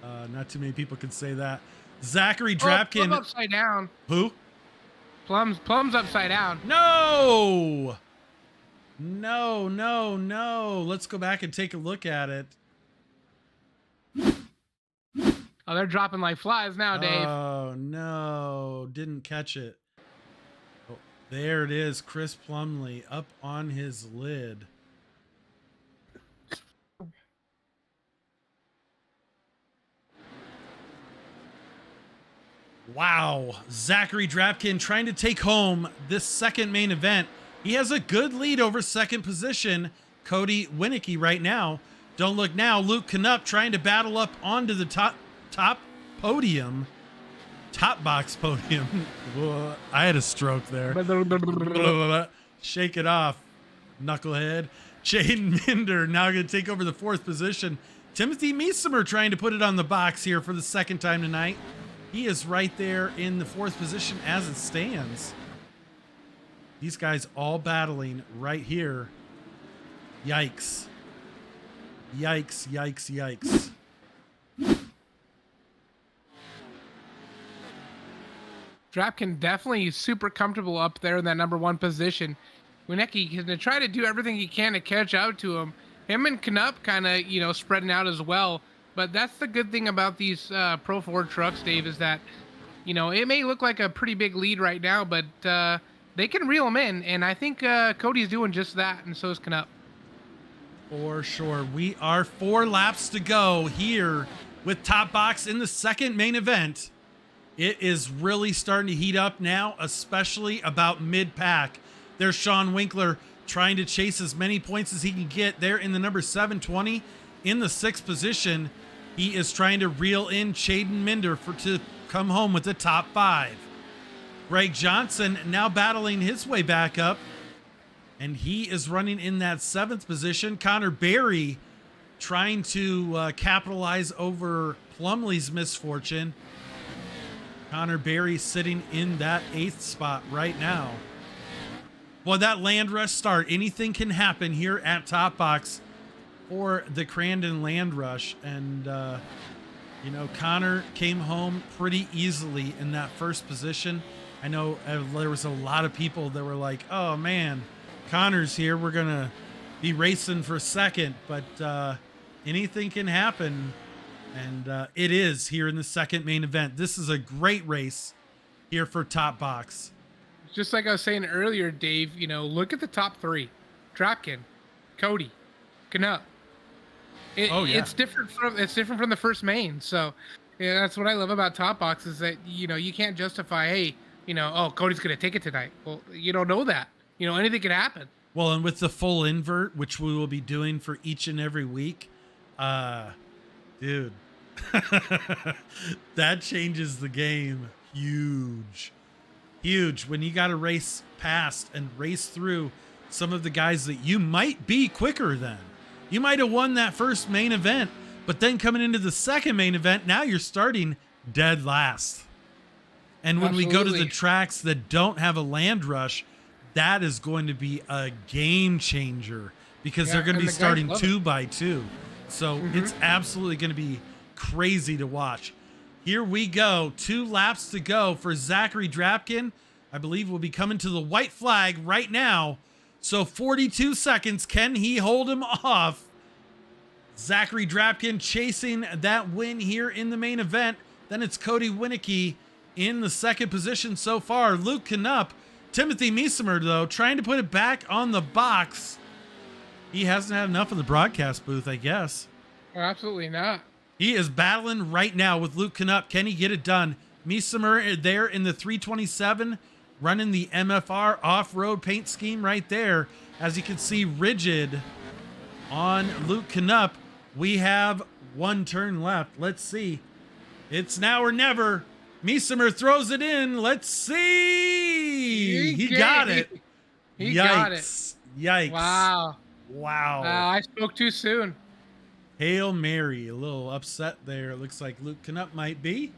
Not too many people can say that. Zachary Drapkin. Plum upside down. Who? Plum's upside down. No. Let's go back and take a look at it. Oh, they're dropping like flies now, Dave. Oh, no. Didn't catch it. Oh, there it is. Chris Plumley up on his lid. Wow. Zachary Drapkin trying to take home this second main event. He has a good lead over second position, Cody Winnecke right now. Don't look now. Luke Knupp trying to battle up onto the top podium. Top box podium. Whoa, I had a stroke there. Shake it off, knucklehead. Chaden Minder now going to take over the 4th position. Timothy Miesemer trying to put it on the box here for the second time tonight. He is right there in the 4th position as it stands. These guys all battling right here. Yikes. Yikes, yikes, yikes. Drapkin definitely super comfortable up there in that number 1 position. Winecki can try to do everything he can to catch out to him. Him and Knupp kind of, spreading out as well. But that's the good thing about these Pro 4 trucks, Dave, is that, it may look like a pretty big lead right now, but they can reel him in. And I think Cody's doing just that, and so is Knupp. For sure. We are 4 laps to go here with Top Box in the 2nd main event. It is really starting to heat up now, especially about mid-pack. There's Sean Winkler trying to chase as many points as he can get there in the number 720. In the 6th position, he is trying to reel in Chaden Minder to come home with the top 5. Greg Johnson now battling his way back up, and he is running in that 7th position. Connor Berry trying to capitalize over Plumley's misfortune. Connor Berry sitting in that 8th spot right now. Boy, that land rush start. Anything can happen here at Top Box for the Crandon land rush. And, Connor came home pretty easily in that 1st position. I know there was a lot of people that were like, oh, man, Connor's here. We're going to be racing for 2nd. But anything can happen. And it is here in the 2nd main event. This is a great race here for Top Box. Just like I was saying earlier, Dave, look at the top 3. Drapkin, Cody, Knupp. It's different from the first main. So that's what I love about Top Box is that, you can't justify, hey, Cody's going to take it tonight. Well, you don't know that. Anything could happen. Well, and with the full invert, which we will be doing for each and every week, dude, that changes the game. Huge when you got to race past and race through some of the guys that you might be quicker than. You might have won that first main event, but then coming into the 2nd main event, now you're starting dead last. And when we go to the tracks that don't have a land rush, that is going to be a game changer because they're going to be starting 2 by 2. So it's absolutely going to be crazy to watch. Here we go. 2 laps to go for Zachary Drapkin. I believe we'll be coming to the white flag right now. So 42 seconds. Can he hold him off? Zachary Drapkin chasing that win here in the main event. Then it's Cody Winecki in the 2nd position so far. Luke Knupp. Timothy Miesimer, though, trying to put it back on the box. He hasn't had enough of the broadcast booth, I guess. Oh, absolutely not. He is battling right now with Luke Knupp. Can he get it done? Miesimer there in the 327, running the MFR off-road paint scheme right there. As you can see, rigid on Luke Knupp. We have 1 turn left. Let's see. It's now or never. Miesimer throws it in. Let's see. He got it. He got it. Yikes. Wow. Wow. I spoke too soon. Hail Mary. A little upset there. It looks like Luke Knupp might be.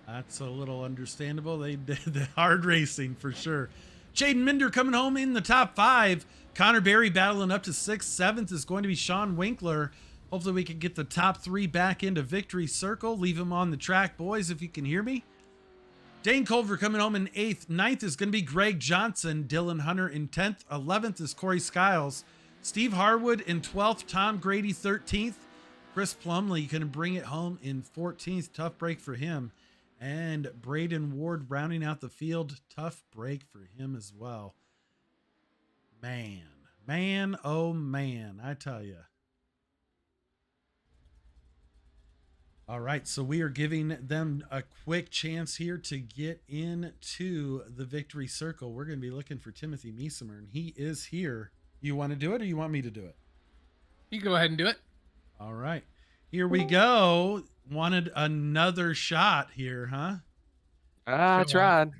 That's a little understandable. They did the hard racing for sure. Chaden Minder coming home in the top 5. Connor Berry battling up to 6th. 7th is going to be Sean Winkler. Hopefully we can get the top 3 back into victory circle. Leave them on the track, boys, if you can hear me. Dane Culver coming home in 8th. 9th is going to be Greg Johnson. Dylan Hunter in 10th. 11th is Corey Skiles. Steve Harwood in 12th. Tom Grady 13th. Chris Plumley going to bring it home in 14th. Tough break for him. And Braden Ward rounding out the field. Tough break for him as well. Man, oh man, I tell you. All right, so we are giving them a quick chance here to get into the victory circle. We're going to be looking for Timothy Miesimer, and he is here. You want to do it, or you want me to do it? You go ahead and do it. All right, here we go. Wanted another shot here, huh? I tried.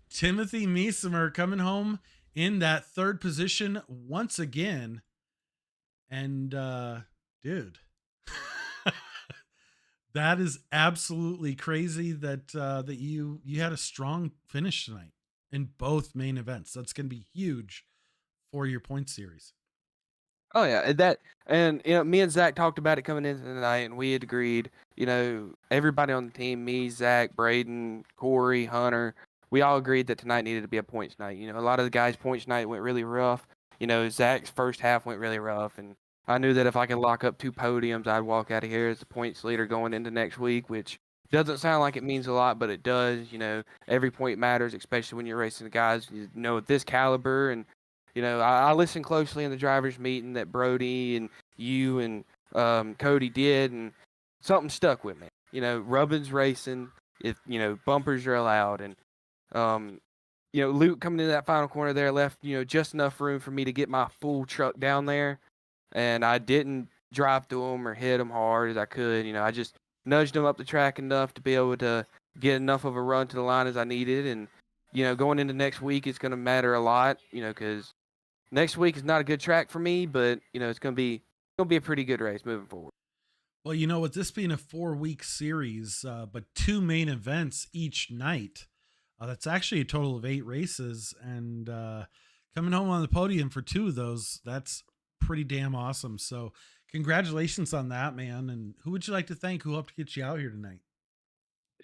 Timothy Miesimer coming home in that 3rd position once again. And, dude. That is absolutely crazy that you had a strong finish tonight in both main events. That's going to be huge for your point series. Oh yeah, and me and Zach talked about it coming into the night, and we had agreed. Everybody on the team, me, Zach, Braden, Corey, Hunter, we all agreed that tonight needed to be a points night. A lot of the guys' points night went really rough. Zach's first half went really rough, and I knew that if I could lock up 2 podiums, I'd walk out of here as the points leader going into next week, which doesn't sound like it means a lot, but it does. Every point matters, especially when you're racing the guys at this caliber. And I listened closely in the drivers' meeting that Brody and you and Cody did, and something stuck with me. Rubbin's racing, if bumpers are allowed, and Luke coming into that final corner there left just enough room for me to get my full truck down there, and I didn't drive through him or hit him hard as I could. I just nudged him up the track enough to be able to get enough of a run to the line as I needed, and going into next week, it's going to matter a lot. Because next week is not a good track for me, but it's gonna be a pretty good race moving forward. Well, with this being a 4-week series, but 2 main events each night, that's actually a total of 8 races, and coming home on the podium for 2 of those, that's pretty damn awesome. So, congratulations on that, man. And who would you like to thank who helped get you out here tonight?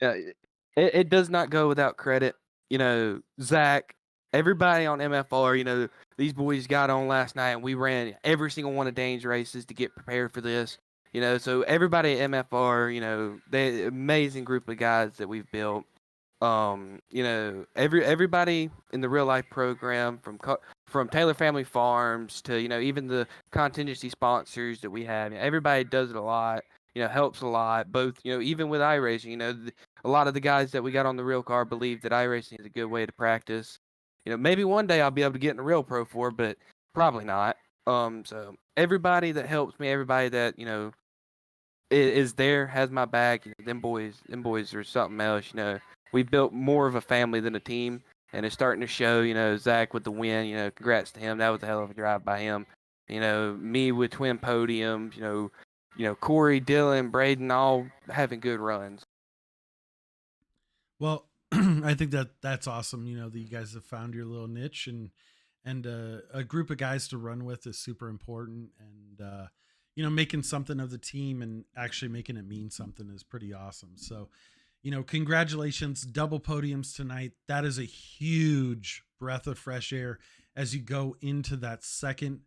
Yeah, it does not go without credit. Zach, everybody on MFR, these boys got on last night and we ran every single one of Dane's races to get prepared for this. So everybody at MFR, the amazing group of guys that we've built. Everybody in the real life program from Taylor Family Farms to even the contingency sponsors that we have. Everybody does it a lot. Helps a lot. Both even with iRacing, a lot of the guys that we got on the real car believe that iRacing is a good way to practice. Maybe one day I'll be able to get in the real pro for, but probably not. So everybody that helps me, everybody that is there, has my back. Them boys are something else. We built more of a family than a team, and it's starting to show. Zach with the win. Congrats to him. That was a hell of a drive by him. Me with twin podiums. Corey, Dylan, Braden, all having good runs. Well, I think that's awesome. That you guys have found your little niche, and a group of guys to run with is super important. And making something of the team and actually making it mean something is pretty awesome. So, congratulations, double podiums tonight. That is a huge breath of fresh air as you go into that second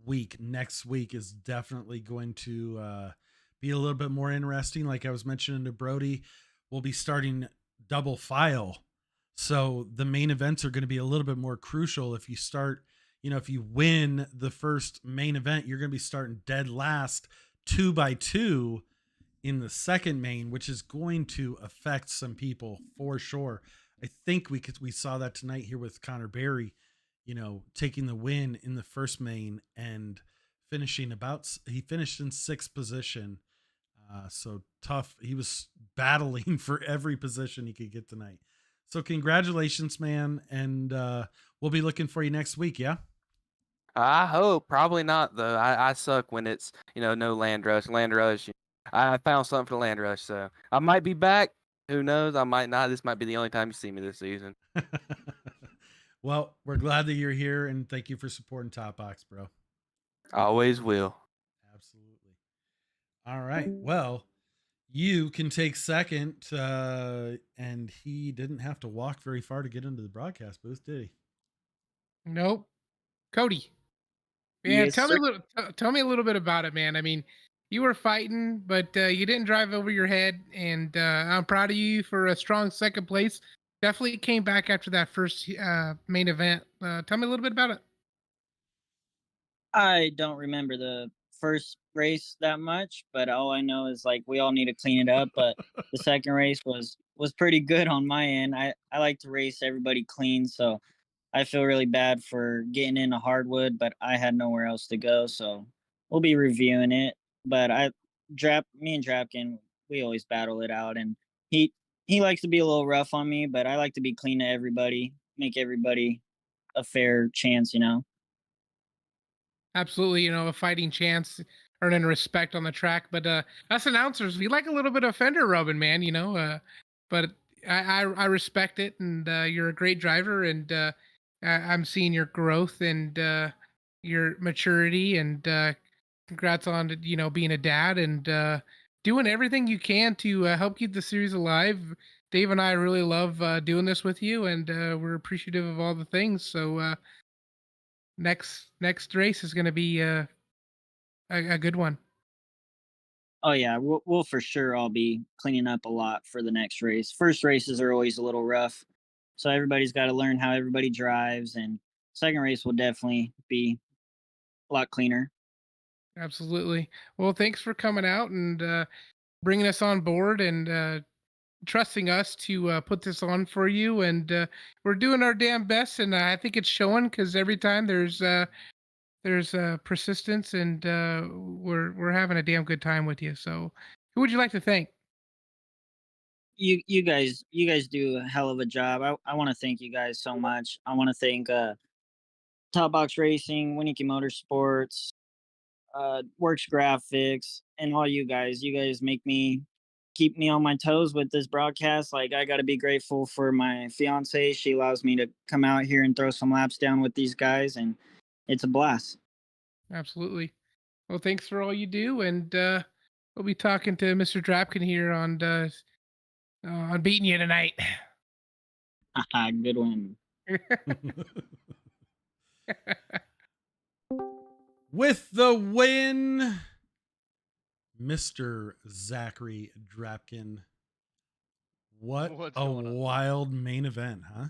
week. Next week is definitely going to be a little bit more interesting. Like I was mentioning to Brody, we'll be starting double file. So the main events are going to be a little bit more crucial. If you start, if you win the first main event, you're going to be starting dead last 2x2 in the second main, which is going to affect some people for sure. I think we saw that tonight here with Connor Berry, taking the win in the first main and he finished in 6th position. So tough. He was battling for every position he could get tonight. So congratulations, man. And we'll be looking for you next week. Yeah. I hope. Probably not though. I suck when it's no land rush. Land rush. I found something for the land rush, so I might be back. Who knows? I might not. This might be the only time you see me this season. Well, we're glad that you're here, and thank you for supporting Top Box, bro. Always will. Absolutely. All right. Well, you can take second, and he didn't have to walk very far to get into the broadcast booth, did he? Nope. Cody. Man, Yes, tell sir. me a little bit about it, man. I mean, you were fighting, but you didn't drive over your head, and I'm proud of you for a strong second place. Definitely came back after that first main event. Tell me a little bit about it. I don't remember the first race that much, but all I know is like we all need to clean it up. But the second race was pretty good on my end. I like to race everybody clean, so I feel really bad for getting into hardwood, but I had nowhere else to go, so we'll be reviewing it. But me and Drapkin, we always battle it out, and he he likes to be a little rough on me, but I like to be clean to everybody, make everybody a fair chance. Absolutely, a fighting chance. earning respect on the track. But us announcers, we like a little bit of fender rubbing, man. But I respect it, and you're a great driver, and I'm seeing your growth and your maturity, and congrats on being a dad and doing everything you can to help keep the series alive. Dave and I really love doing this with you, and we're appreciative of all the things. So next race is going to be a good one. Oh yeah, we'll for sure all be cleaning up a lot for the next race. First races are always a little rough, so everybody's got to learn how everybody drives, and second race will definitely be a lot cleaner. Absolutely. Well, thanks for coming out and bringing us on board and trusting us to put this on for you. And we're doing our damn best, and I think it's showing because every time there's persistence, and we're having a damn good time with you. So, who would you like to thank? You guys do a hell of a job. I want to thank you guys so much. I want to thank Top Box Racing, Winnicky Motorsports, Works Graphics, and all you guys. You guys keep me on my toes with this broadcast. Like, I got to be grateful for my fiance. She allows me to come out here and throw some laps down with these guys, and it's a blast. Absolutely. Well, thanks for all you do, and we'll be talking to Mr. Drapkin here on beating you tonight. Good one. With the win, Mr. Zachary Drapkin. What's a wild main event, huh?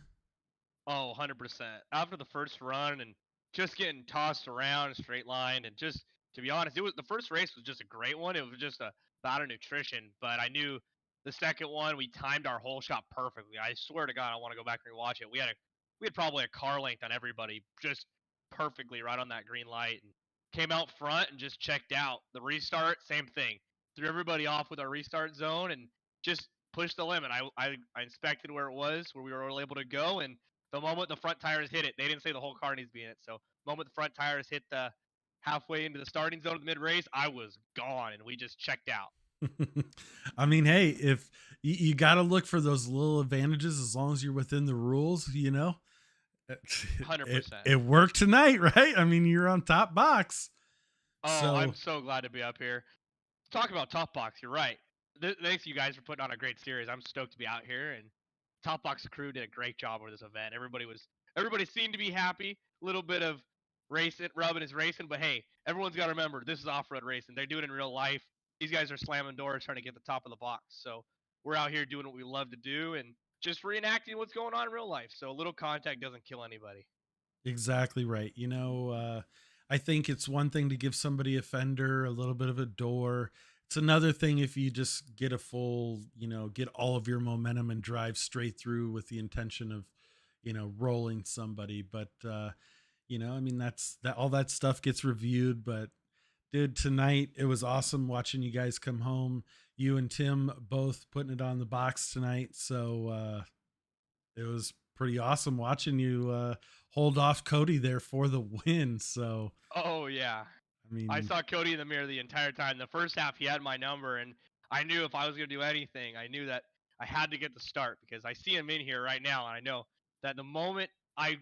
Oh, 100%. After the first run and just getting tossed around, straight line, and just to be honest, the first race was just a great one. It was just a bout of nutrition, but I knew the second one we timed our whole shot perfectly. I swear to God, I want to go back and rewatch it. We had probably a car length on everybody, just perfectly right on that green light, and came out front and just checked out. The restart, same thing. Threw everybody off with our restart zone and just pushed the limit. I inspected where it was, where we were all able to go, and the moment the front tires hit it, they didn't say the whole car needs to be in it. So the moment the front tires hit the halfway into the starting zone of the mid race, I was gone and we just checked out. I mean, hey, if you got to look for those little advantages as long as you're within the rules, 100%. It worked tonight, right? I mean, you're on top box. Oh, I'm so glad to be up here. Talk about Top Box, you're right. Thanks you guys for putting on a great series. I'm stoked to be out here, and Top Box crew did a great job with this event. Everybody seemed to be happy. A little bit of rubbing is racing, but hey, everyone's got to remember this is off-road racing. They do it in real life. These guys are slamming doors trying to get the top of the box. So we're out here doing what we love to do and just reenacting what's going on in real life. So a little contact doesn't kill anybody. Exactly right. I think it's one thing to give somebody a fender, a little bit of a door. It's another thing if you just get a full, get all of your momentum and drive straight through with the intention of, rolling somebody. But, I mean, that all that stuff gets reviewed. But dude, tonight it was awesome watching you guys come home. You and Tim both putting it on the box tonight. So, it was pretty awesome watching you hold off Cody there for the win. So, Oh yeah, I mean, I saw Cody in the mirror the entire time. The first half, he had my number, and I knew if I was going to do anything, I knew that I had to get the start because I see him in here right now, and I know that the moment I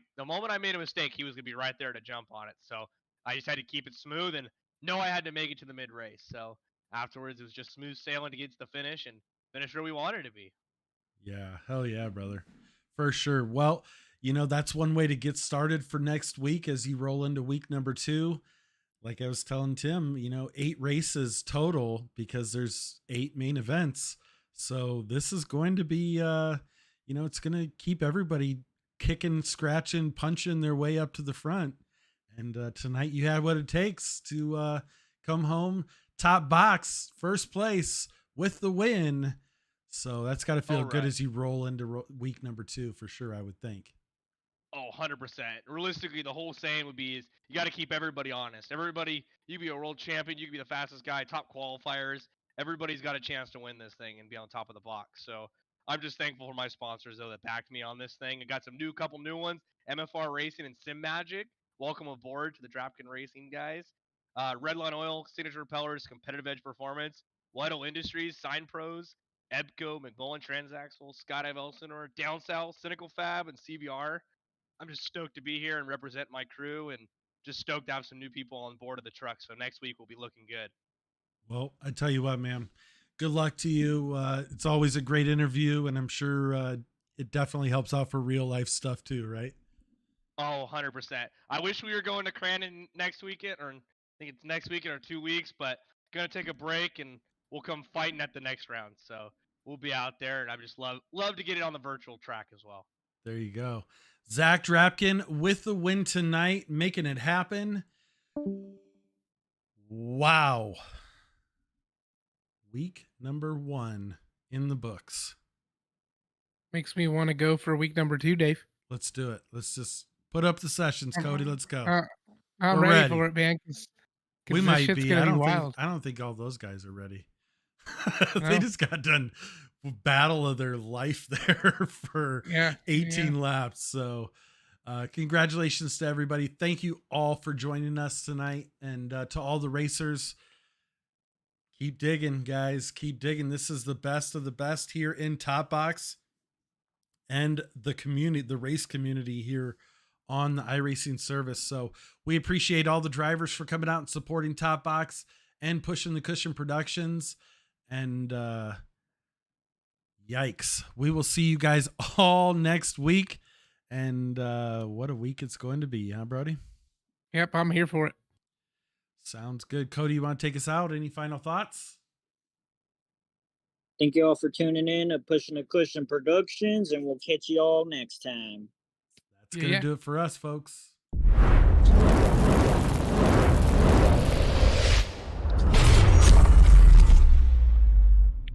made a mistake, he was going to be right there to jump on it. So I just had to keep it smooth and know I had to make it to the mid race. So afterwards, it was just smooth sailing to get to the finish and finish where we wanted to be. yeah, hell yeah, brother, for sure. Well, that's one way to get started for next week as you roll into week number 2. Like I was telling Tim, 8 races total because there's 8 main events. So this is going to be, it's going to keep everybody kicking, scratching, punching their way up to the front. And tonight you had what it takes to come home top box, first place with the win. So that's got to feel good as you roll into week number 2 for sure, I would think. Oh, 100%. Realistically, the whole saying would be is you got to keep everybody honest. Everybody, you can be a world champion, you can be the fastest guy, top qualifiers. Everybody's got a chance to win this thing and be on top of the box. So I'm just thankful for my sponsors, though, that backed me on this thing. I got couple new ones, MFR Racing and Sim Magic. Welcome aboard to the Dropkin Racing, guys. Redline Oil, Signature Propellers, Competitive Edge Performance, Whitehall Industries, Sign Pros, EBCO, McMullen Transaxle, Skydive Elsinore, Down South, Cynical Fab, and CBR. I'm just stoked to be here and represent my crew, and just stoked to have some new people on board of the truck. So next week will be looking good. Well, I tell you what, man, good luck to you. It's always a great interview, and I'm sure it definitely helps out for real life stuff too, right? Oh, 100%. I wish we were going to Crandon next weekend, or I think it's next weekend or 2 weeks, but gonna take a break and we'll come fighting at the next round. So we'll be out there, and I just love to get it on the virtual track as well. There you go. Zach Drapkin with the win tonight, making it happen. Wow. Week number 1 in the books. Makes me want to go for week number 2, Dave. Let's do it. Let's just put up the sessions, Cody. Let's go. I'm We're ready ready. for it, man. 'Cause We this might shit's be. gonna I be don't wild. think all those guys are ready. No. They just got done battle of their life there for 18 laps. So congratulations to everybody. Thank you all for joining us tonight. And to all the racers, keep digging, guys. Keep digging. This is the best of the best here in Top Box and the community, the race community here on the iRacing service. So we appreciate all the drivers for coming out and supporting Top Box and pushing the Cushion Productions. And yikes, we will see you guys all next week. And what a week it's going to be, huh, Brody? Yep, I'm here for it. Sounds good. Cody, you want to take us out? Any final thoughts? Thank you all for tuning in to Pushing the Cushion Productions, and we'll catch you all next time. That's going to do it for us, folks.